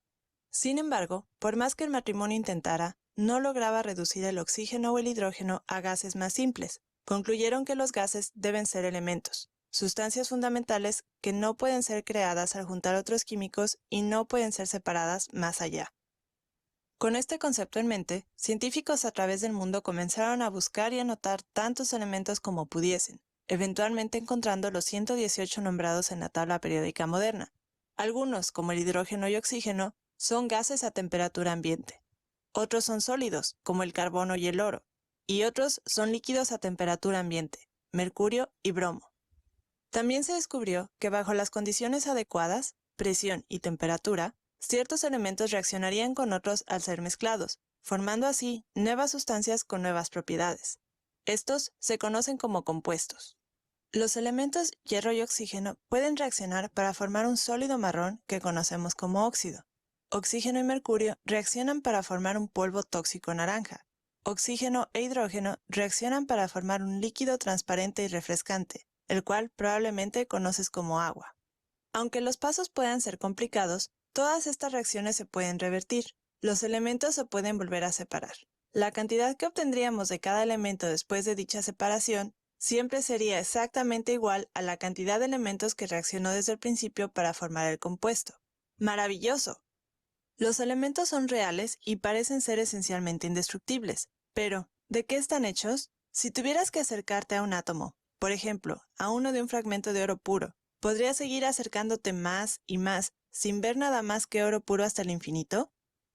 Sin embargo, por más que el matrimonio intentara, no lograba reducir el oxígeno o el hidrógeno a gases más simples. Concluyeron que los gases deben ser elementos, sustancias fundamentales que no pueden ser creadas al juntar otros químicos y no pueden ser separadas más allá. Con este concepto en mente, científicos a través del mundo comenzaron a buscar y anotar tantos elementos como pudiesen, eventualmente encontrando los 118 nombrados en la tabla periódica moderna. Algunos, como el hidrógeno y oxígeno, son gases a temperatura ambiente. Otros son sólidos, como el carbono y el oro, y otros son líquidos a temperatura ambiente, mercurio y bromo. También se descubrió que bajo las condiciones adecuadas, presión y temperatura, ciertos elementos reaccionarían con otros al ser mezclados, formando así nuevas sustancias con nuevas propiedades. Estos se conocen como compuestos. Los elementos hierro y oxígeno pueden reaccionar para formar un sólido marrón que conocemos como óxido. Oxígeno y mercurio reaccionan para formar un polvo tóxico naranja. Oxígeno e hidrógeno reaccionan para formar un líquido transparente y refrescante, el cual probablemente conoces como agua. Aunque los pasos puedan ser complicados, todas estas reacciones se pueden revertir. Los elementos se pueden volver a separar. La cantidad que obtendríamos de cada elemento después de dicha separación siempre sería exactamente igual a la cantidad de elementos que reaccionó desde el principio para formar el compuesto. ¡Maravilloso! Los elementos son reales y parecen ser esencialmente indestructibles. Pero, ¿de qué están hechos? Si tuvieras que acercarte a un átomo, por ejemplo, a uno de un fragmento de oro puro, ¿podrías seguir acercándote más y más sin ver nada más que oro puro hasta el infinito?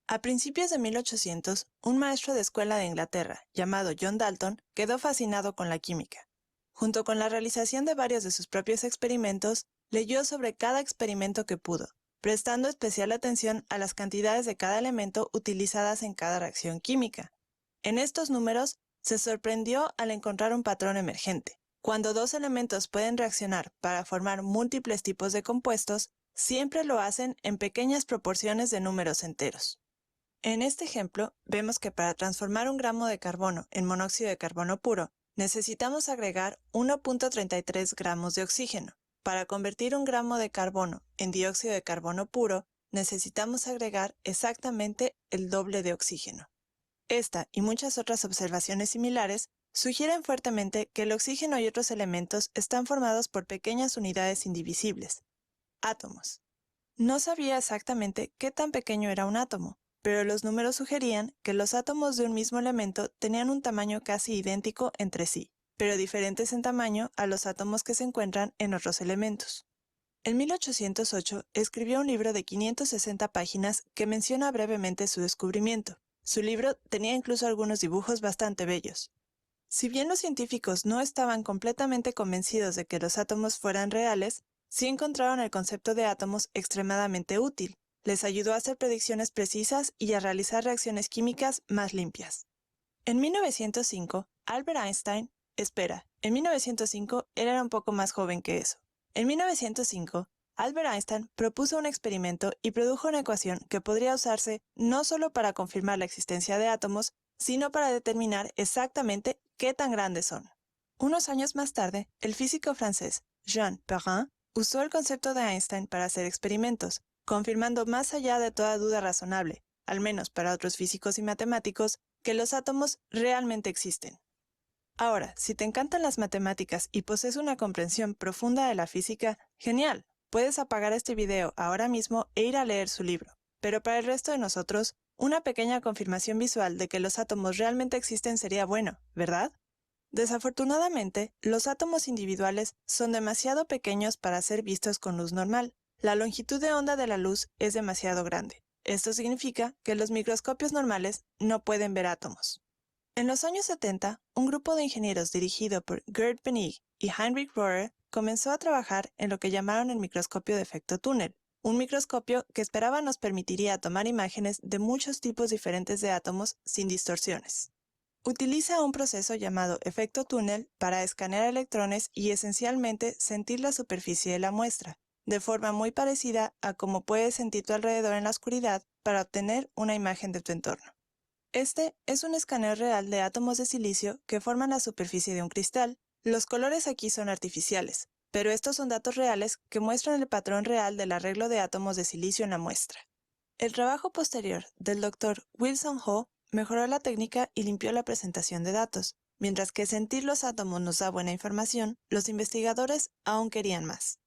A principios de 1800, un maestro de escuela de Inglaterra, llamado John Dalton, quedó fascinado con la química. Junto con la realización de varios de sus propios experimentos, leyó sobre cada experimento que pudo, prestando especial atención a las cantidades de cada elemento utilizadas en cada reacción química. En estos números, se sorprendió al encontrar un patrón emergente. Cuando dos elementos pueden reaccionar para formar múltiples tipos de compuestos, siempre lo hacen en pequeñas proporciones de números enteros. En este ejemplo, vemos que para transformar un gramo de carbono en monóxido de carbono puro, necesitamos agregar 1.33 gramos de oxígeno. Para convertir un gramo de carbono en dióxido de carbono puro, necesitamos agregar exactamente el doble de oxígeno. Esta y muchas otras observaciones similares sugieren fuertemente que el oxígeno y otros elementos están formados por pequeñas unidades indivisibles, átomos. No sabía exactamente qué tan pequeño era un átomo, pero los números sugerían que los átomos de un mismo elemento tenían un tamaño casi idéntico entre sí, pero diferentes en tamaño a los átomos que se encuentran en otros elementos. En 1808 escribió un libro de 560 páginas que menciona brevemente su descubrimiento. Su libro tenía incluso algunos dibujos bastante bellos. Si bien los científicos no estaban completamente convencidos de que los átomos fueran reales, sí encontraron el concepto de átomos extremadamente útil. Les ayudó a hacer predicciones precisas y a realizar reacciones químicas más limpias. En 1905, Albert Einstein, en 1905 él era un poco más joven que eso. En 1905, Albert Einstein propuso un experimento y produjo una ecuación que podría usarse no solo para confirmar la existencia de átomos, sino para determinar exactamente qué tan grandes son. Unos años más tarde, el físico francés Jean Perrin usó el concepto de Einstein para hacer experimentos, confirmando más allá de toda duda razonable, al menos para otros físicos y matemáticos, que los átomos realmente existen. Ahora, si te encantan las matemáticas y posees una comprensión profunda de la física, ¡genial! Puedes apagar este video ahora mismo e ir a leer su libro. Pero para el resto de nosotros, una pequeña confirmación visual de que los átomos realmente existen sería bueno, ¿verdad? Desafortunadamente, los átomos individuales son demasiado pequeños para ser vistos con luz normal. La longitud de onda de la luz es demasiado grande. Esto significa que los microscopios normales no pueden ver átomos. En los años 70, un grupo de ingenieros dirigido por Gerd Bennig y Heinrich Rohrer comenzó a trabajar en lo que llamaron el microscopio de efecto túnel, un microscopio que esperaban nos permitiría tomar imágenes de muchos tipos diferentes de átomos sin distorsiones. Utiliza un proceso llamado efecto túnel para escanear electrones y esencialmente sentir la superficie de la muestra, de forma muy parecida a cómo puedes sentir tu alrededor en la oscuridad para obtener una imagen de tu entorno. Este es un escaneo real de átomos de silicio que forman la superficie de un cristal. Los colores aquí son artificiales, pero estos son datos reales que muestran el patrón real del arreglo de átomos de silicio en la muestra. El trabajo posterior del Dr. Wilson Ho mejoró la técnica y limpió la presentación de datos. Mientras que sentir los átomos nos da buena información, los investigadores aún querían más.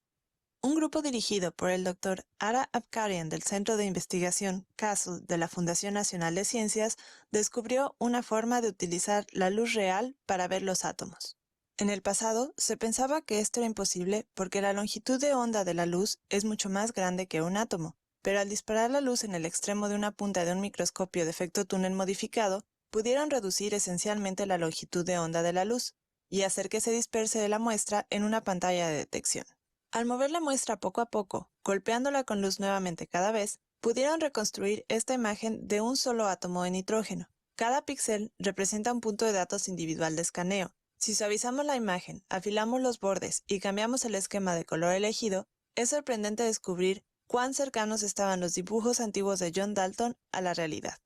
Un grupo dirigido por el Dr. Ara Abkarian del Centro de Investigación CASTLE de la Fundación Nacional de Ciencias descubrió una forma de utilizar la luz real para ver los átomos. En el pasado, se pensaba que esto era imposible porque la longitud de onda de la luz es mucho más grande que un átomo, pero al disparar la luz en el extremo de una punta de un microscopio de efecto túnel modificado, pudieron reducir esencialmente la longitud de onda de la luz y hacer que se disperse de la muestra en una pantalla de detección. Al mover la muestra poco a poco, golpeándola con luz nuevamente cada vez, pudieron reconstruir esta imagen de un solo átomo de nitrógeno. Cada píxel representa un punto de datos individual de escaneo. Si suavizamos la imagen, afilamos los bordes y cambiamos el esquema de color elegido, es sorprendente descubrir cuán cercanos estaban los dibujos antiguos de John Dalton a la realidad.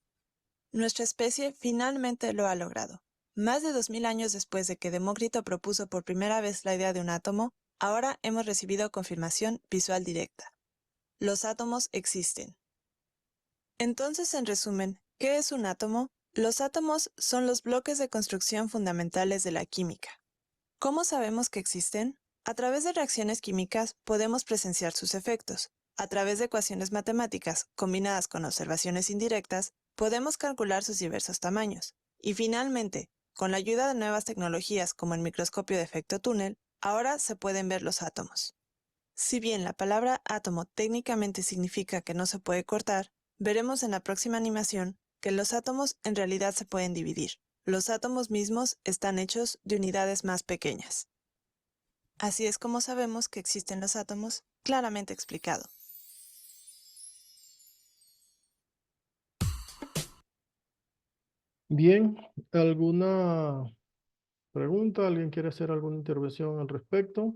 Nuestra especie finalmente lo ha logrado. Más de 2000 años después de que Demócrito propuso por primera vez la idea de un átomo, ahora hemos recibido confirmación visual directa. Los átomos existen. Entonces, en resumen, ¿qué es un átomo? Los átomos son los bloques de construcción fundamentales de la química. ¿Cómo sabemos que existen? A través de reacciones químicas podemos presenciar sus efectos. A través de ecuaciones matemáticas combinadas con observaciones indirectas, podemos calcular sus diversos tamaños. Y finalmente, con la ayuda de nuevas tecnologías como el microscopio de efecto túnel, ahora se pueden ver los átomos. Si bien la palabra átomo técnicamente significa que no se puede cortar, Veremos en la próxima animación que los átomos en realidad se pueden dividir. Los átomos mismos están hechos de unidades más pequeñas. Así es como sabemos que existen los átomos, claramente explicado. Bien, ¿alguna pregunta? ¿Alguien quiere hacer alguna intervención al respecto?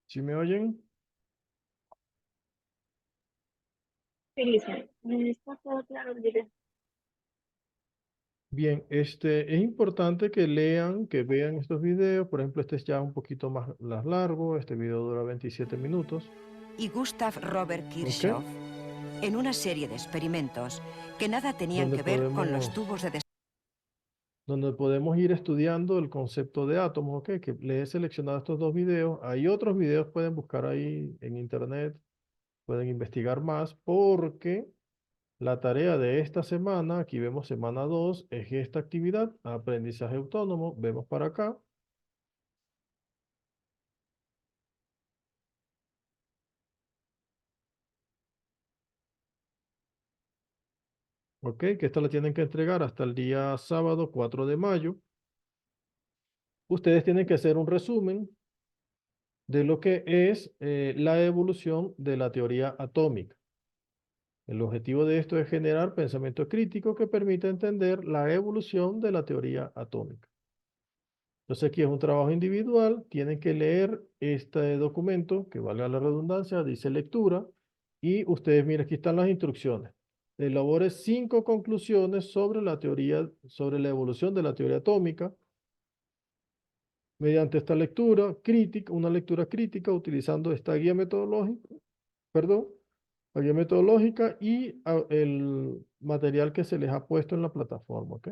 ¿Sí me oyen? Sí, licenciado. Está todo claro, diré. Bien, es importante que lean, que vean estos videos. Por ejemplo, este es ya un poquito más largo. Este video dura 27 minutos. Y Gustav Robert Kirchhoff en una serie de experimentos que nada tenían Donde que ver con los podemos- tubos de donde podemos ir estudiando el concepto de átomos, ¿ok? Que les he seleccionado estos dos videos. Hay otros videos, pueden buscar ahí en internet, pueden investigar más, porque la tarea de esta semana, aquí vemos semana 2, es esta actividad, aprendizaje autónomo. Vemos para acá. Ok, que esta la tienen que entregar hasta el día sábado 4 de mayo. Ustedes tienen que hacer un resumen de lo que es la evolución de la teoría atómica. El objetivo de esto es generar pensamiento crítico que permita entender la evolución de la teoría atómica. Entonces aquí es un trabajo individual, tienen que leer este documento, que valga la redundancia, dice lectura, y ustedes, miren, aquí están las instrucciones. Elabore 5 conclusiones sobre la teoría, sobre la evolución de la teoría atómica, mediante esta lectura crítica, una lectura crítica utilizando esta guía metodológica, la guía metodológica y el material que se les ha puesto en la plataforma, ¿ok?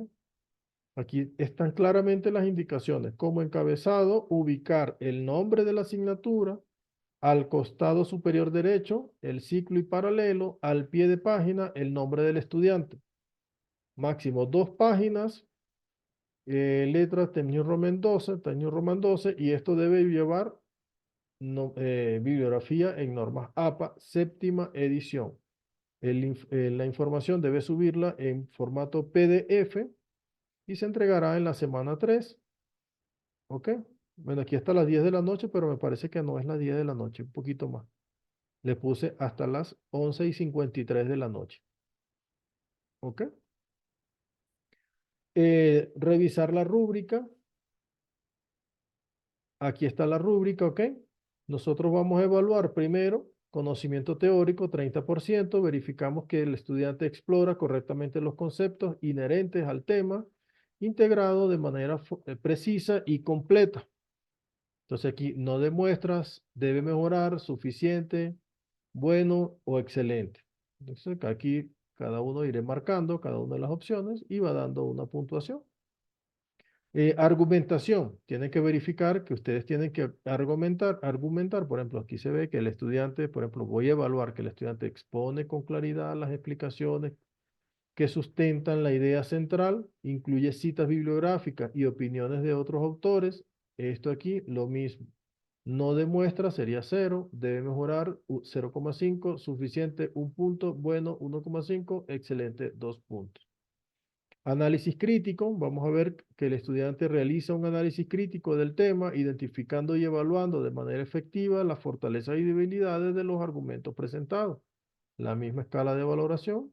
Aquí están claramente las indicaciones, como encabezado, ubicar el nombre de la asignatura, al costado superior derecho, el ciclo y paralelo, al pie de página, el nombre del estudiante. Máximo 2 páginas, letras Times New Roman 12, Times New Roman 12, y esto debe llevar bibliografía en normas APA, séptima edición. La información debe subirla en formato PDF y se entregará en la semana 3. ¿Ok? Bueno, aquí está las 10 de la noche, pero me parece que no es las 10 de la noche, un poquito más. Le puse hasta las 11:53 de la noche. ¿Ok? Revisar la rúbrica. Aquí está la rúbrica, ¿ok? Nosotros vamos a evaluar primero conocimiento teórico, 30%. Verificamos que el estudiante explora correctamente los conceptos inherentes al tema, integrado de manera precisa y completa. Entonces aquí no demuestras, debe mejorar, suficiente, bueno o excelente. Entonces aquí cada uno iré marcando cada una de las opciones y va dando una puntuación. Argumentación. Tienen que verificar que ustedes tienen que argumentar. Por ejemplo, aquí se ve que el estudiante, por ejemplo, voy a evaluar que el estudiante expone con claridad las explicaciones que sustentan la idea central, incluye citas bibliográficas y opiniones de otros autores. Esto aquí, lo mismo. No demuestra, sería 0, debe mejorar 0,5, suficiente 1 punto, bueno 1,5, excelente 2 puntos. Análisis crítico, vamos a ver que el estudiante realiza un análisis crítico del tema, identificando y evaluando de manera efectiva las fortalezas y debilidades de los argumentos presentados. La misma escala de valoración.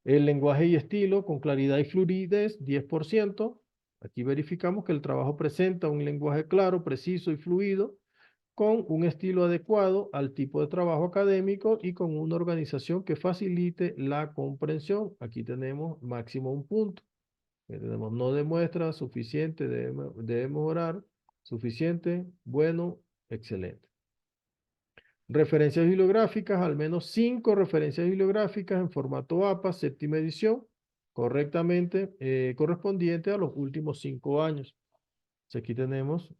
El lenguaje y estilo con claridad y fluidez, 10%. Aquí verificamos que el trabajo presenta un lenguaje claro, preciso y fluido, con un estilo adecuado al tipo de trabajo académico y con una organización que facilite la comprensión. Aquí tenemos máximo 1 punto. Tenemos no demuestra, suficiente, debe mejorar, suficiente, bueno, excelente. Referencias bibliográficas, al menos 5 referencias bibliográficas en formato APA, séptima edición, correctamente correspondiente a los últimos 5 años. Entonces, aquí tenemos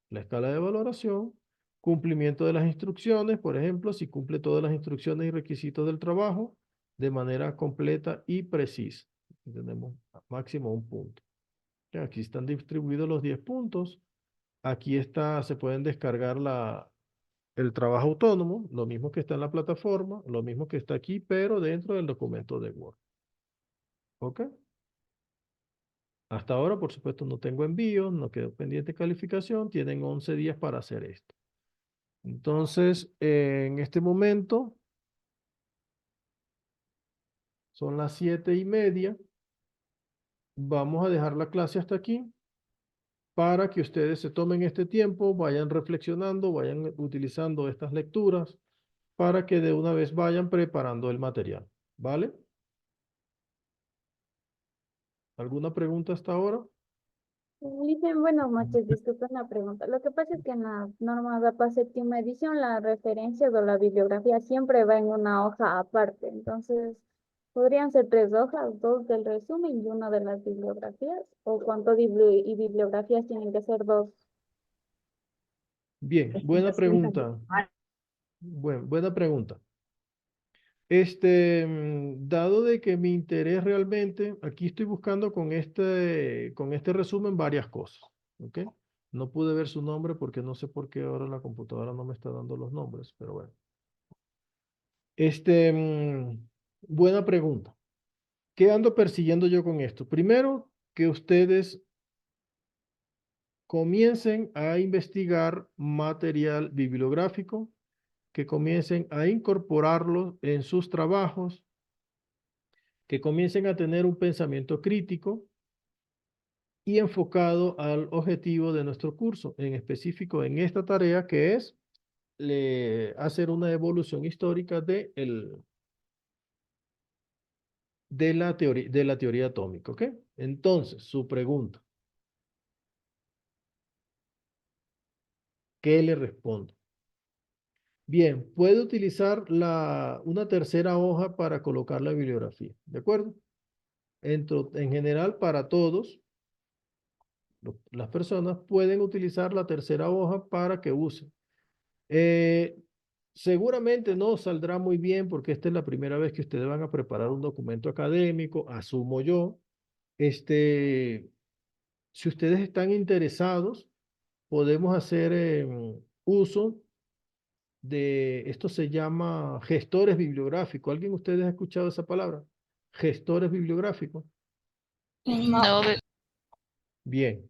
la escala de valoración, cumplimiento de las instrucciones, por ejemplo, si cumple todas las instrucciones y requisitos del trabajo de manera completa y precisa. Aquí tenemos máximo 1 punto. Aquí están distribuidos los 10 puntos. Aquí está, se pueden descargar el trabajo autónomo, lo mismo que está en la plataforma, lo mismo que está aquí, pero dentro del documento de Word. ¿Ok? Hasta ahora, por supuesto, no tengo envío, no quedó pendiente calificación, tienen 11 días para hacer esto. Entonces, en este momento, son las 7:30. Vamos a dejar la clase hasta aquí para que ustedes se tomen este tiempo, vayan reflexionando, vayan utilizando estas lecturas para que de una vez vayan preparando el material. ¿Vale? ¿Alguna pregunta hasta ahora? Dicen, buenas noches, disculpen la pregunta. Lo que pasa es que en las normas de APA séptima edición la referencia o la bibliografía siempre va en una hoja aparte. Entonces, ¿podrían ser 3 hojas, 2 del resumen y una de las bibliografías? ¿O cuánto y bibliografías tienen que ser 2? Bien, buena pregunta. Buena pregunta. Dado de que mi interés realmente, aquí estoy buscando con este resumen varias cosas, ¿ok? No pude ver su nombre porque no sé por qué ahora la computadora no me está dando los nombres, pero bueno. Buena pregunta. ¿Qué ando persiguiendo yo con esto? Primero, que ustedes comiencen a investigar material bibliográfico, que comiencen a incorporarlo en sus trabajos, que comiencen a tener un pensamiento crítico y enfocado al objetivo de nuestro curso, en específico en esta tarea que es hacer una evolución histórica de la teoría atómica, ¿ok? Entonces, su pregunta, ¿qué le respondo? Bien, puede utilizar una tercera hoja para colocar la bibliografía, ¿de acuerdo? En general, para todos, las personas pueden utilizar la tercera hoja para que usen. Seguramente no saldrá muy bien porque esta es la primera vez que ustedes van a preparar un documento académico, asumo yo. Si ustedes están interesados, podemos hacer uso esto se llama gestores bibliográficos. ¿Alguien de ustedes ha escuchado esa palabra? Gestores bibliográficos. No, Bien.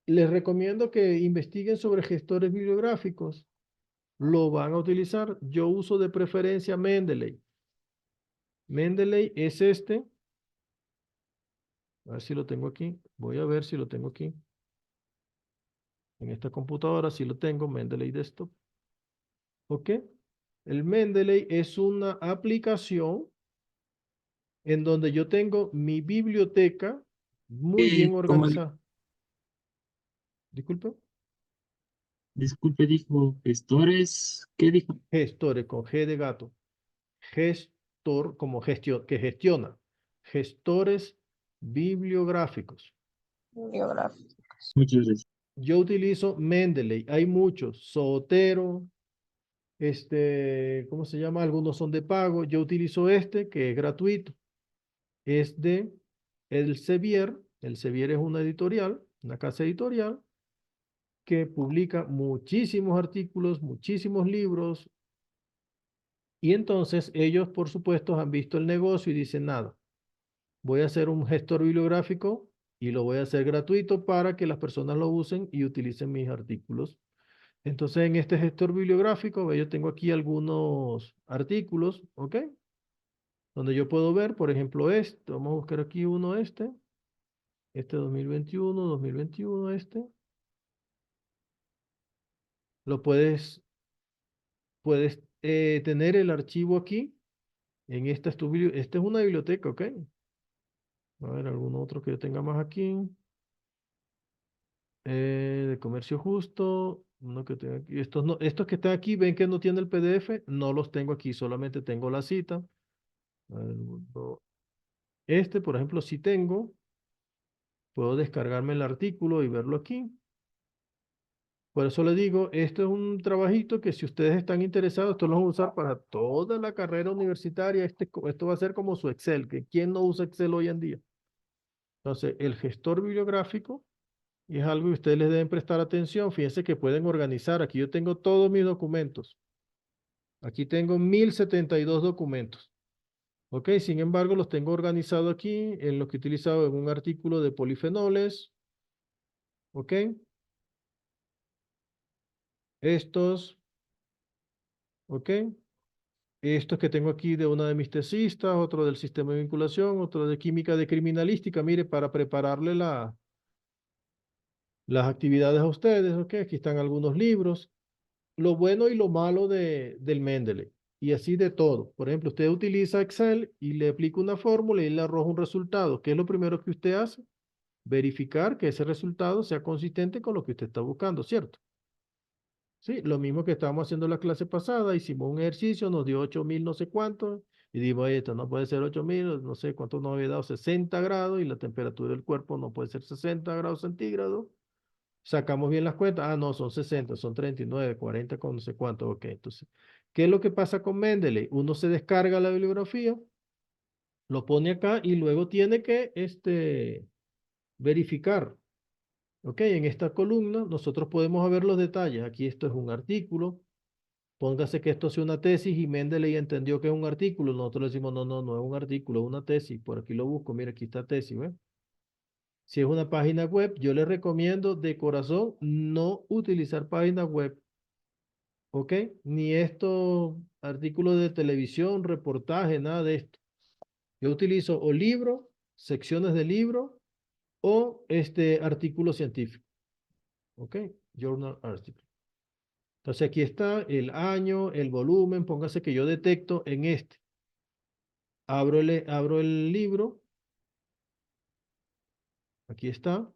Les recomiendo que investiguen sobre gestores bibliográficos. Lo van a utilizar. Yo uso de preferencia Mendeley. Mendeley es este. A ver si lo tengo aquí. Voy a ver si lo tengo aquí. En esta computadora sí lo tengo, Mendeley Desktop. ¿Ok? El Mendeley es una aplicación en donde yo tengo mi biblioteca muy bien ¿Cómo organizada. Disculpe. disculpe, dijo gestores? ¿Qué dijo? Gestores con G de gato. Gestor como que gestiona. Gestores bibliográficos. Muchas gracias. Yo utilizo Mendeley. Hay muchos. Zotero. ¿Cómo se llama? Algunos son de pago. Yo utilizo este que es gratuito. Es de Elsevier. Elsevier es una editorial, una casa editorial que publica muchísimos artículos, muchísimos libros. Y entonces ellos, por supuesto, han visto el negocio y dicen, nada, voy a hacer un gestor bibliográfico y lo voy a hacer gratuito para que las personas lo usen y utilicen mis artículos. Entonces, en este gestor bibliográfico, yo tengo aquí algunos artículos, ¿ok? Donde yo puedo ver, por ejemplo, vamos a buscar aquí uno, este 2021, Lo puedes tener el archivo aquí, esta es una biblioteca, ¿ok? A ver, algún otro que yo tenga más aquí. De comercio justo, uno que tenga aquí. Estos que están aquí, ven que no tiene el PDF, no los tengo aquí, solamente tengo la cita. A ver, por ejemplo, sí tengo. Puedo descargarme el artículo y verlo aquí. Por eso les digo, esto es un trabajito que si ustedes están interesados, esto lo van a usar para toda la carrera universitaria. Esto va a ser como su Excel, que ¿quién no usa Excel hoy en día? Entonces, el gestor bibliográfico es algo que ustedes les deben prestar atención. Fíjense que pueden organizar. Aquí yo tengo todos mis documentos. Aquí tengo 1072 documentos. ¿Ok? Sin embargo, los tengo organizados aquí en lo que he utilizado en un artículo de polifenoles. ¿Ok? Estos. ¿Ok? Estos que tengo aquí de una de mis tesistas, otro del sistema de vinculación, otro de química de criminalística. Mire, para prepararle las actividades a ustedes. ¿Ok? Aquí están algunos libros. Lo bueno y lo malo del Mendeley. Y así de todo. Por ejemplo, usted utiliza Excel y le aplica una fórmula y le arroja un resultado. ¿Qué es lo primero que usted hace? Verificar que ese resultado sea consistente con lo que usted está buscando, ¿cierto? Sí, lo mismo que estábamos haciendo la clase pasada. Hicimos un ejercicio, nos dio 8000 no sé cuánto. Y dijimos, esto no puede ser 8000, no sé cuánto nos había dado, 60 grados. Y la temperatura del cuerpo no puede ser 60 grados centígrados. Sacamos bien las cuentas. Ah, no, son 60, son 39, 40 con no sé cuánto. Ok, entonces, ¿qué es lo que pasa con Mendeley? Uno se descarga la bibliografía, lo pone acá y luego tiene que verificar. Ok, en esta columna nosotros podemos ver los detalles. Aquí esto es un artículo. Póngase que esto sea una tesis y Mendeley entendió que es un artículo. Nosotros le decimos, no, no, no es un artículo, es una tesis. Por aquí lo busco, mira, aquí está tesis, ¿ves? Si es una página web, yo les recomiendo de corazón no utilizar páginas web, ¿ok? Ni estos artículos de televisión, reportaje, nada de esto. Yo utilizo o libro, secciones de libro o artículo científico, ¿ok? Journal article. Entonces aquí está el año, el volumen, póngase que yo detecto en este. Abro el libro, aquí está.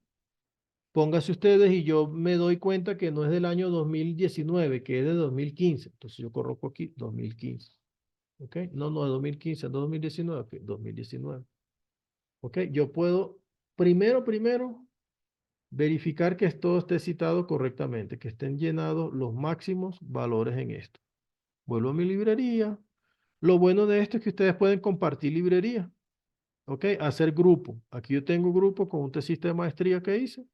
Póngase ustedes y yo me doy cuenta que no es del año 2019, que es de 2015. Entonces yo coloco aquí 2015. ¿Ok? No, no, es 2015, es 2019. Ok, 2019. ¿Ok? Yo puedo, primero, verificar que todo esté citado correctamente, que estén llenados los máximos valores en esto. Vuelvo a mi librería. Lo bueno de esto es que ustedes pueden compartir librería. ¿Ok? Hacer grupo. Aquí yo tengo grupo con un tesista de maestría que hice.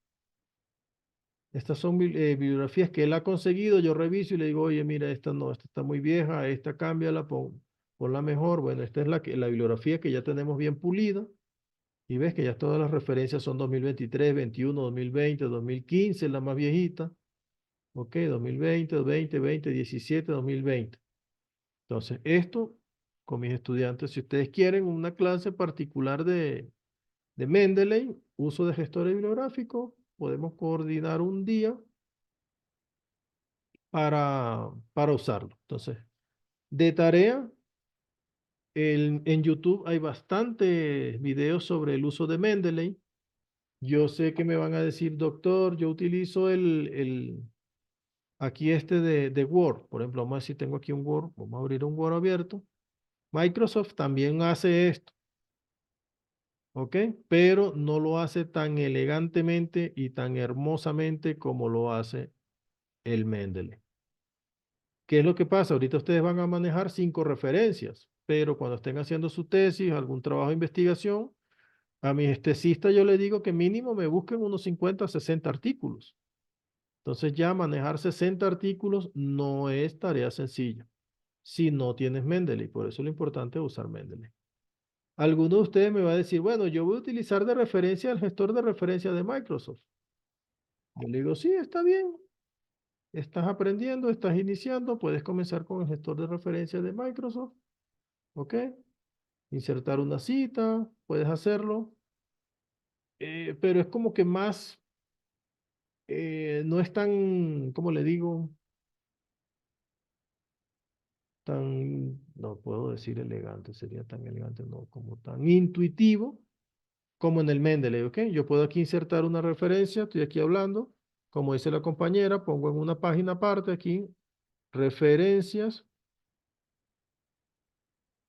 Estas son bibliografías que él ha conseguido, yo reviso y le digo, oye, mira, esta no, esta está muy vieja, esta cámbiala, ponla mejor. Bueno, esta es la bibliografía que ya tenemos bien pulida. Y ves que ya todas las referencias son 2023, 21, 2020, 2015, la más viejita. Ok, 2020, 2020, 17, 2020. Entonces, esto con mis estudiantes, si ustedes quieren una clase particular de Mendeley, uso de gestores bibliográficos, podemos coordinar un día para usarlo. Entonces, de tarea, en YouTube hay bastantes videos sobre el uso de Mendeley. Yo sé que me van a decir, doctor, yo utilizo aquí de Word. Por ejemplo, vamos a decir, tengo aquí un Word, vamos a abrir un Word abierto. Microsoft también hace esto, ¿ok? Pero no lo hace tan elegantemente y tan hermosamente como lo hace el Mendeley. ¿Qué es lo que pasa? Ahorita ustedes van a manejar 5 referencias, pero cuando estén haciendo su tesis, algún trabajo de investigación, a mis tesistas yo les digo que mínimo me busquen unos 50 60 artículos. Entonces ya manejar 60 artículos no es tarea sencilla si no tienes Mendeley. Por eso lo importante es usar Mendeley. Alguno de ustedes me va a decir, bueno, yo voy a utilizar de referencia el gestor de referencia de Microsoft. Yo le digo, sí, está bien. Estás aprendiendo, estás iniciando, puedes comenzar con el gestor de referencia de Microsoft. ¿Ok? Insertar una cita, puedes hacerlo. Pero es como que más, no es tan, ¿cómo le digo? No puedo decir elegante, sería tan elegante, no, como tan intuitivo como en el Mendeley, ¿ok? Yo puedo aquí insertar una referencia, estoy aquí hablando, como dice la compañera, pongo en una página aparte aquí, referencias,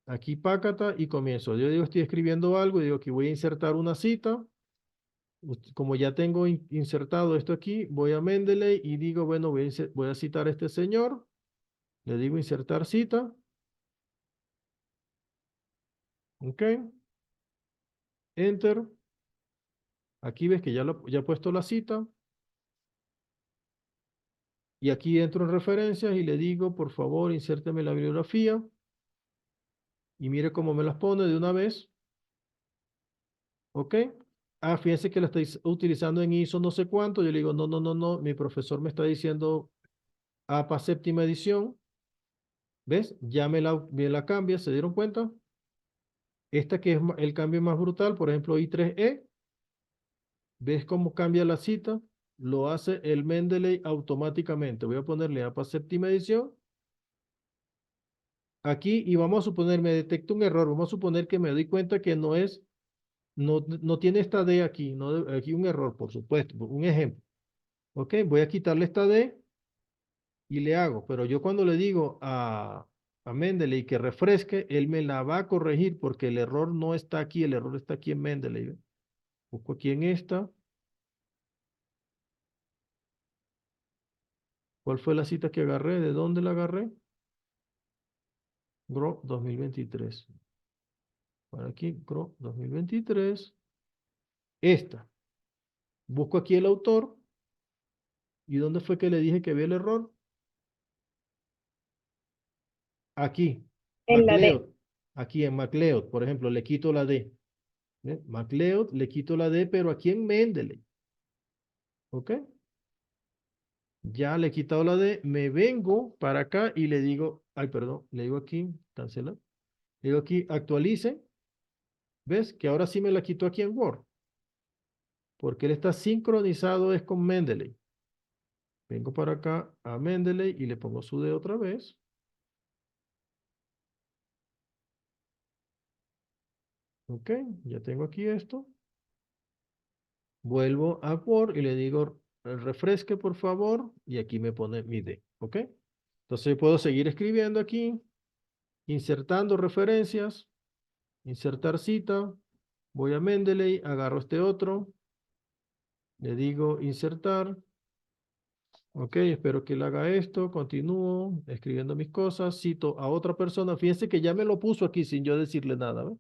aquí pácata y comienzo. Yo digo, estoy escribiendo algo y digo que voy a insertar una cita. Como ya tengo insertado esto aquí, voy a Mendeley y digo, bueno, voy a citar a este señor. Le digo insertar cita. Ok. Enter. Aquí ves que ya he puesto la cita. Y aquí entro en referencias y le digo, por favor, insérteme la bibliografía. Y mire cómo me las pone de una vez. ¿Ok? Ah, fíjense que la estoy utilizando en ISO no sé cuánto. Yo le digo, no, no, no, no. Mi profesor me está diciendo APA séptima edición. ¿Ves? Ya me la cambia. ¿Se dieron cuenta? Esta que es el cambio más brutal, por ejemplo, I3E. ¿Ves cómo cambia la cita? Lo hace el Mendeley automáticamente. Voy a ponerle APA séptima edición. Aquí, y vamos a suponer, me detecta un error. Vamos a suponer que me doy cuenta que no tiene esta D aquí. No, aquí un error, por supuesto. Un ejemplo. Ok, voy a quitarle esta D y le hago. Pero yo cuando le digo a Mendeley que refresque, él me la va a corregir porque el error no está aquí. El error está aquí en Mendeley. ¿Ve? Busco aquí en esta. ¿Cuál fue la cita que agarré? ¿De dónde la agarré? GRO 2023. Para aquí, GRO 2023. Esta. Busco aquí el autor. ¿Y dónde fue que le dije que había el error? Aquí. En la D. MacLeod. Aquí en MacLeod, por ejemplo, le quito la D. ¿Ve? MacLeod, le quito la D, pero aquí en Mendeley. ¿Ok? Ya le he quitado la D. Me vengo para acá y le digo, ay, perdón, le digo aquí, cancelar. Le digo aquí, actualice. ¿Ves? Que ahora sí me la quito aquí en Word. Porque él está sincronizado es con Mendeley. Vengo para acá a Mendeley y le pongo su D otra vez. Ok, ya tengo aquí esto. Vuelvo a Word y le digo, refresque por favor, y aquí me pone mi D. Ok, entonces puedo seguir escribiendo aquí, insertando referencias, insertar cita. Voy a Mendeley, agarro este otro, le digo insertar. Ok, espero que él haga esto, continúo escribiendo mis cosas, cito a otra persona. Fíjense que ya me lo puso aquí sin yo decirle nada. ¿Ve?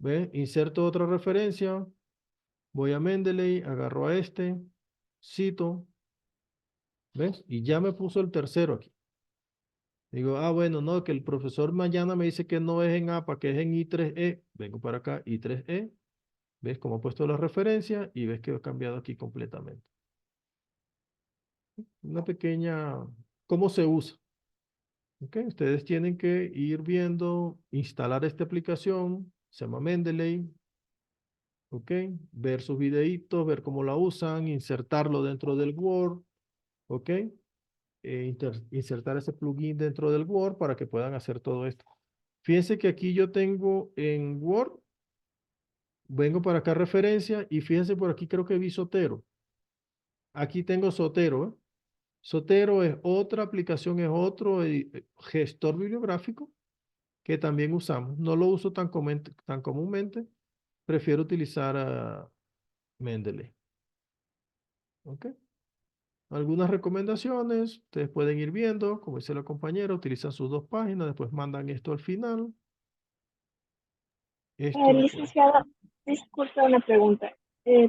¿Ve? Inserto otra referencia, voy a Mendeley, agarro a este, cito, ¿ves? Y ya me puso el tercero aquí. Digo, bueno, no, que el profesor mañana me dice que no es en APA, que es en I3E. Vengo para acá, I3E. ¿Ves cómo he puesto la referencia? Y ves que he cambiado aquí completamente. Una pequeña, ¿cómo se usa? Okay, ustedes tienen que ir viendo, instalar esta aplicación, se llama Mendeley, ¿ok? Ver sus videitos, ver cómo la usan, insertarlo dentro del Word, ¿ok? Insertar ese plugin dentro del Word para que puedan hacer todo esto. Fíjense que aquí yo tengo en Word, vengo para acá referencia y fíjense por aquí creo que vi Zotero. Aquí tengo Zotero, ¿eh? Zotero es otra aplicación, es otro gestor bibliográfico que también usamos. No lo uso tan comúnmente, prefiero utilizar a Mendeley. ¿Ok? Algunas recomendaciones, ustedes pueden ir viendo, como dice la compañera, utilizan sus dos páginas, después mandan esto al final. Esto, pues, Licenciada, disculpe una pregunta.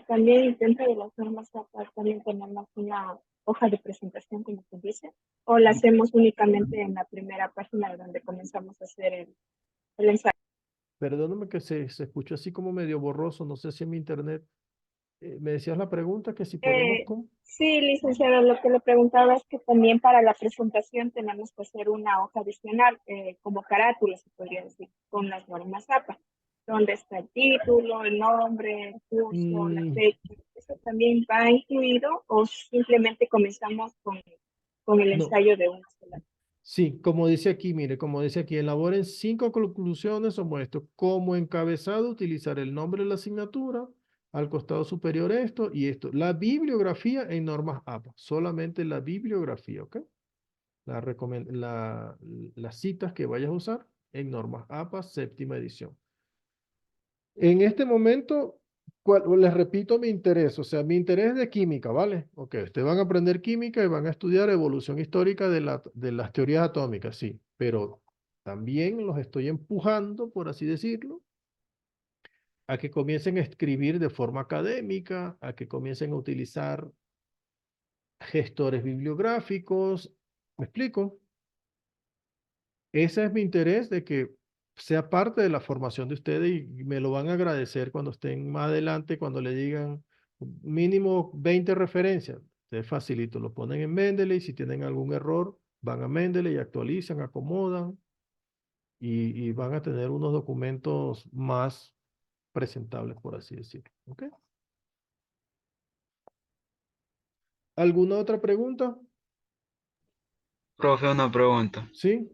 También dentro de las normas APA también tenemos una hoja de presentación, como se dice, o la hacemos únicamente en la primera página donde comenzamos a hacer el ensayo. perdóname que se escuchó así como medio borroso, no sé si en mi internet. Me decías la pregunta que si podemos, ¿cómo? Sí, licenciada, lo que le preguntaba es que también para la presentación tenemos que hacer una hoja adicional, como carátula, se podría decir, con las normas APA, donde está el título, el nombre, el curso, la fecha. ¿Eso también va incluido o simplemente comenzamos con el No. ensayo de una sola? Sí, como dice aquí, mire, como dice aquí, elaboren 5 conclusiones sobre esto. Como encabezado, utilizar el nombre de la asignatura, al costado superior esto y esto. La bibliografía en normas APA, solamente la bibliografía, ¿ok? Las citas que vayas a usar en normas APA, séptima edición. En este momento, les repito mi interés, o sea, mi interés es de química, ¿vale? Ok, ustedes van a aprender química y van a estudiar evolución histórica de las teorías atómicas, sí, pero también los estoy empujando, por así decirlo, a que comiencen a escribir de forma académica, a que comiencen a utilizar gestores bibliográficos. ¿Me explico? Ese es mi interés de que sea parte de la formación de ustedes y me lo van a agradecer cuando estén más adelante, cuando le digan mínimo 20 referencias. Ustedes facilito, lo ponen en Mendeley, si tienen algún error, van a Mendeley y actualizan, acomodan y van a tener unos documentos más presentables, por así decirlo. ¿Ok? ¿Alguna otra pregunta? Profe, una pregunta. ¿Sí?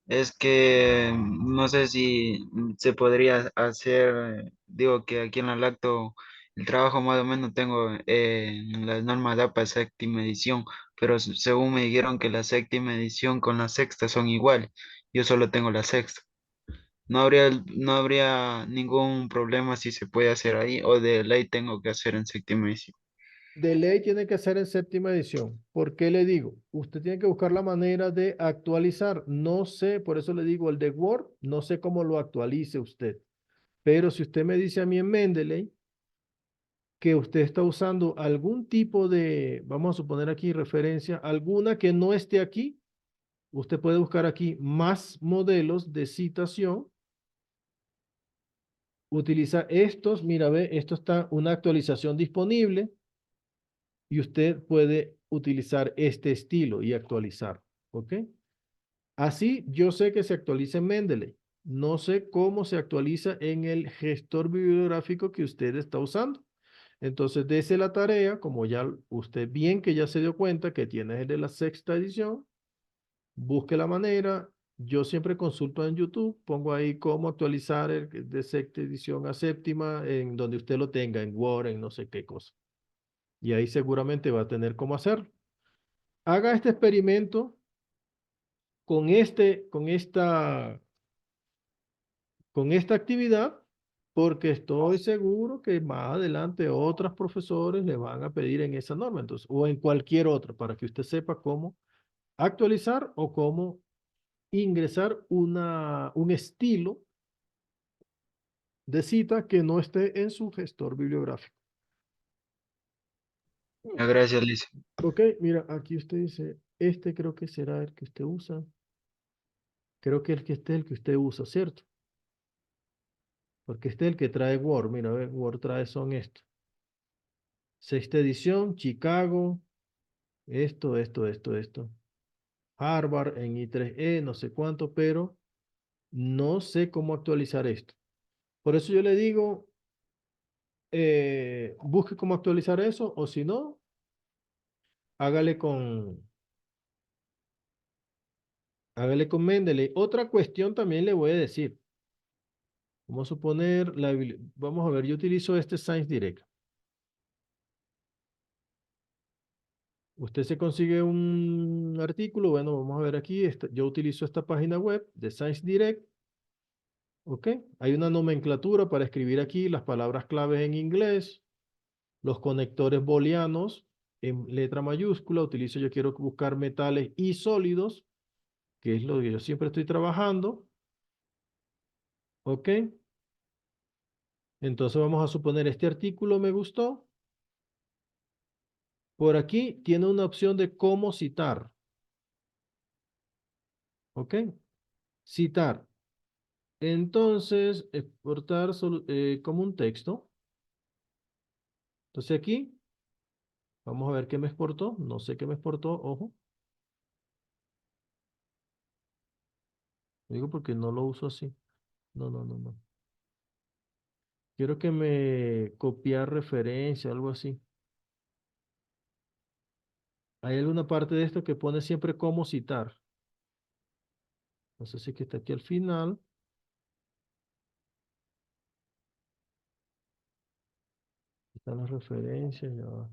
Es que no sé si se podría hacer, digo que aquí en la Lacto el trabajo más o menos tengo en las normas de APA séptima edición, pero según me dijeron que la séptima edición con la sexta son iguales, yo solo tengo la sexta. No habría ningún problema si se puede hacer ahí o de ley tengo que hacer en séptima edición. De ley tiene que ser en séptima edición. ¿Por qué le digo? Usted tiene que buscar la manera de actualizar. No sé, por eso le digo el de Word, no sé cómo lo actualice usted. Pero si usted me dice a mí en Mendeley que usted está usando algún tipo de, vamos a suponer aquí referencia, alguna que no esté aquí, usted puede buscar aquí más modelos de citación. Utiliza estos, mira, ve, esto está una actualización disponible. Y usted puede utilizar este estilo y actualizar, ¿ok? Así yo sé que se actualiza en Mendeley. No sé cómo se actualiza en el gestor bibliográfico que usted está usando. Entonces, dése la tarea, como ya usted bien que ya se dio cuenta que tiene el de la sexta edición, busque la manera. Yo siempre consulto en YouTube, pongo ahí cómo actualizar el de sexta edición a séptima, en donde usted lo tenga, en Word, en no sé qué cosa. Y ahí seguramente va a tener cómo hacerlo. Haga este experimento con esta actividad, porque estoy seguro que más adelante otros profesores le van a pedir en esa norma, entonces, o en cualquier otra, para que usted sepa cómo actualizar o cómo ingresar un estilo de cita que no esté en su gestor bibliográfico. Gracias, Liz. Ok, mira, aquí usted dice, este creo que será el que usted usa. Creo que este es el que usted usa, ¿cierto? Porque este es el que trae Word. Mira, ve, Word trae son estos. Sexta edición, Chicago, esto. Harvard en I3E, no sé cuánto, pero no sé cómo actualizar esto. Por eso yo le digo, busque cómo actualizar eso, o si no, hágale con Mendeley. Otra cuestión también le voy a decir. Vamos a suponer, vamos a ver, yo utilizo este Science Direct. Usted se consigue un artículo, bueno, vamos a ver aquí, yo utilizo esta página web de Science Direct, ¿ok? Hay una nomenclatura para escribir aquí las palabras claves en inglés, los conectores booleanos en letra mayúscula, yo quiero buscar metales y sólidos, que es lo que yo siempre estoy trabajando, ¿ok? Entonces vamos a suponer este artículo me gustó. Por aquí tiene una opción de cómo citar, ¿ok? Citar. Entonces, exportar como un texto. Entonces aquí, vamos a ver qué me exportó. No sé qué me exportó, ojo. Lo digo porque no lo uso así. No. Quiero que me copiar referencia, algo así. Hay alguna parte de esto que pone siempre cómo citar. No sé si que está aquí al final. Están las referencias, ya va.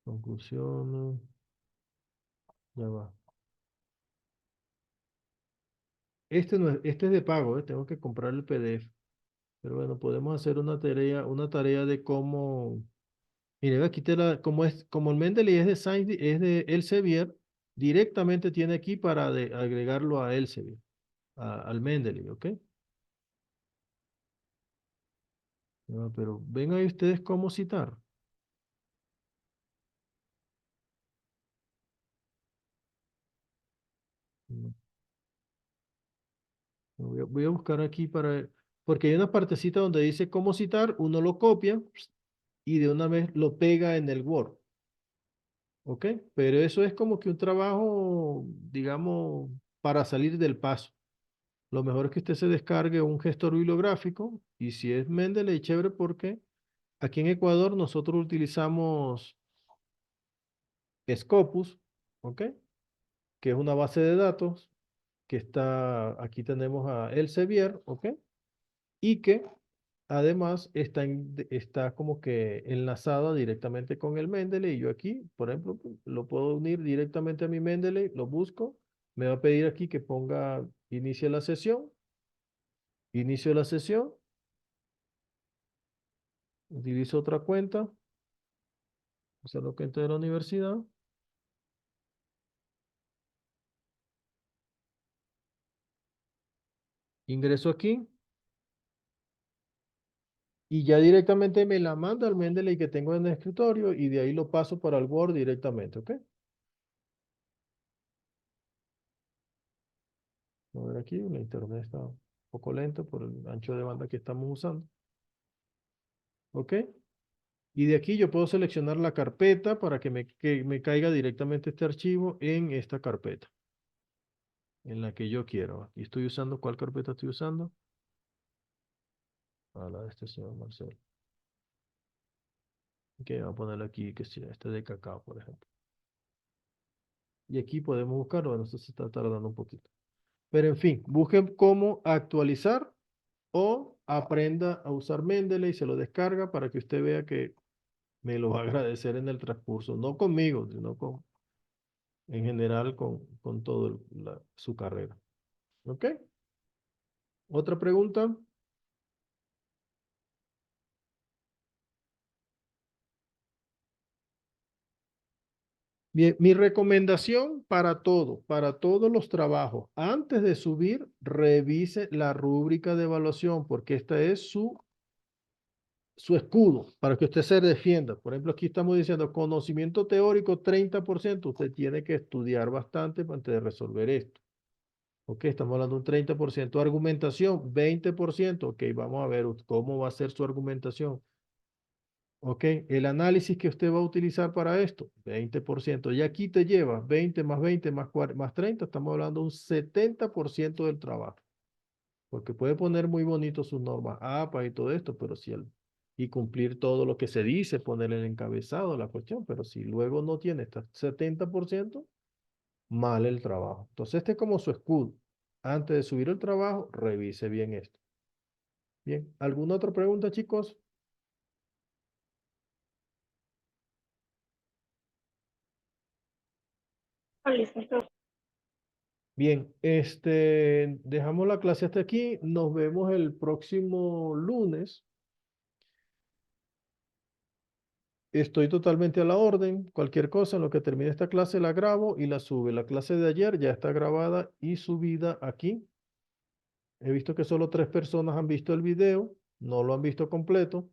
Conclusiones. Ya va. Este no es, este es de pago, tengo que comprar el PDF. Pero bueno, podemos hacer una tarea de cómo. Mire, aquí como el Mendeley es de Science, es de Elsevier, directamente tiene aquí para agregarlo a Elsevier, al Mendeley, ¿ok? No, pero ven ahí ustedes cómo citar. No. Voy a buscar aquí porque hay una partecita donde dice cómo citar, uno lo copia y de una vez lo pega en el Word. ¿Ok? Pero eso es como que un trabajo, digamos, para salir del paso. Lo mejor es que usted se descargue un gestor bibliográfico y si es Mendeley, chévere porque aquí en Ecuador nosotros utilizamos Scopus, ¿ok? Que es una base de datos que está, aquí tenemos a Elsevier, ¿ok? Y que además está como que enlazada directamente con el Mendeley y yo aquí, por ejemplo, lo puedo unir directamente a mi Mendeley, lo busco, me va a pedir aquí que ponga inicio la sesión, utilizo otra cuenta, esa es la cuenta de la universidad, ingreso aquí y ya directamente me la manda al Mendeley que tengo en el escritorio y de ahí lo paso para el Word directamente, ¿ok? A ver aquí, la internet está un poco lento por el ancho de banda que estamos usando. ¿Ok? Y de aquí yo puedo seleccionar la carpeta para que me caiga directamente este archivo en esta carpeta. En la que yo quiero. Aquí estoy usando, ¿cuál carpeta estoy usando? A la de este señor Marcelo. Ok, voy a ponerle aquí, que sea este de cacao, por ejemplo. Y aquí podemos buscarlo, bueno, esto se está tardando un poquito. Pero en fin, busquen cómo actualizar o aprenda a usar Mendeley y se lo descarga para que usted vea que me lo va a agradecer en el transcurso. No conmigo, sino en general con todo su carrera. ¿Ok? ¿Otra pregunta? Bien, mi recomendación para todos los trabajos, antes de subir, revise la rúbrica de evaluación, porque esta es su escudo para que usted se defienda. Por ejemplo, aquí estamos diciendo conocimiento teórico 30%. Usted tiene que estudiar bastante antes de resolver esto. Ok, estamos hablando de un 30%. Argumentación, 20%. Ok, vamos a ver cómo va a ser su argumentación. Ok, el análisis que usted va a utilizar para esto, 20%. Y aquí te lleva 20 más 20 más 30, estamos hablando de un 70% del trabajo. Porque puede poner muy bonito sus normas APA y todo esto, pero si y cumplir todo lo que se dice, poner el encabezado, la cuestión, pero si luego no tiene este 70%, mal el trabajo. Entonces este es como su escudo. Antes de subir el trabajo, revise bien esto. Bien, ¿alguna otra pregunta, chicos? Bien, dejamos la clase hasta aquí. Nos vemos el próximo lunes. Estoy totalmente a la orden. Cualquier cosa en lo que termine esta clase la grabo y la sube. La clase de ayer ya está grabada y subida aquí. He visto que solo 3 personas han visto el video. No lo han visto completo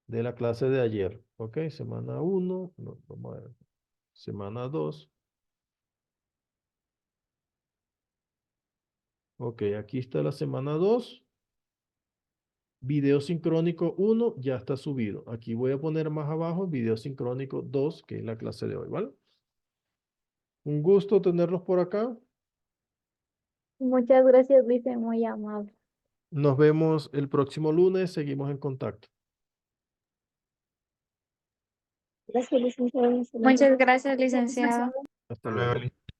de la clase de ayer. Ok, semana 1. No, vamos a ver. Semana 2. Ok, aquí está la semana 2. Video sincrónico 1 ya está subido. Aquí voy a poner más abajo video sincrónico 2, que es la clase de hoy, ¿vale? Un gusto tenerlos por acá. Muchas gracias, Luis, muy amable. Nos vemos el próximo lunes. Seguimos en contacto. Gracias, licenciado. Muchas gracias, licenciado. Hasta luego.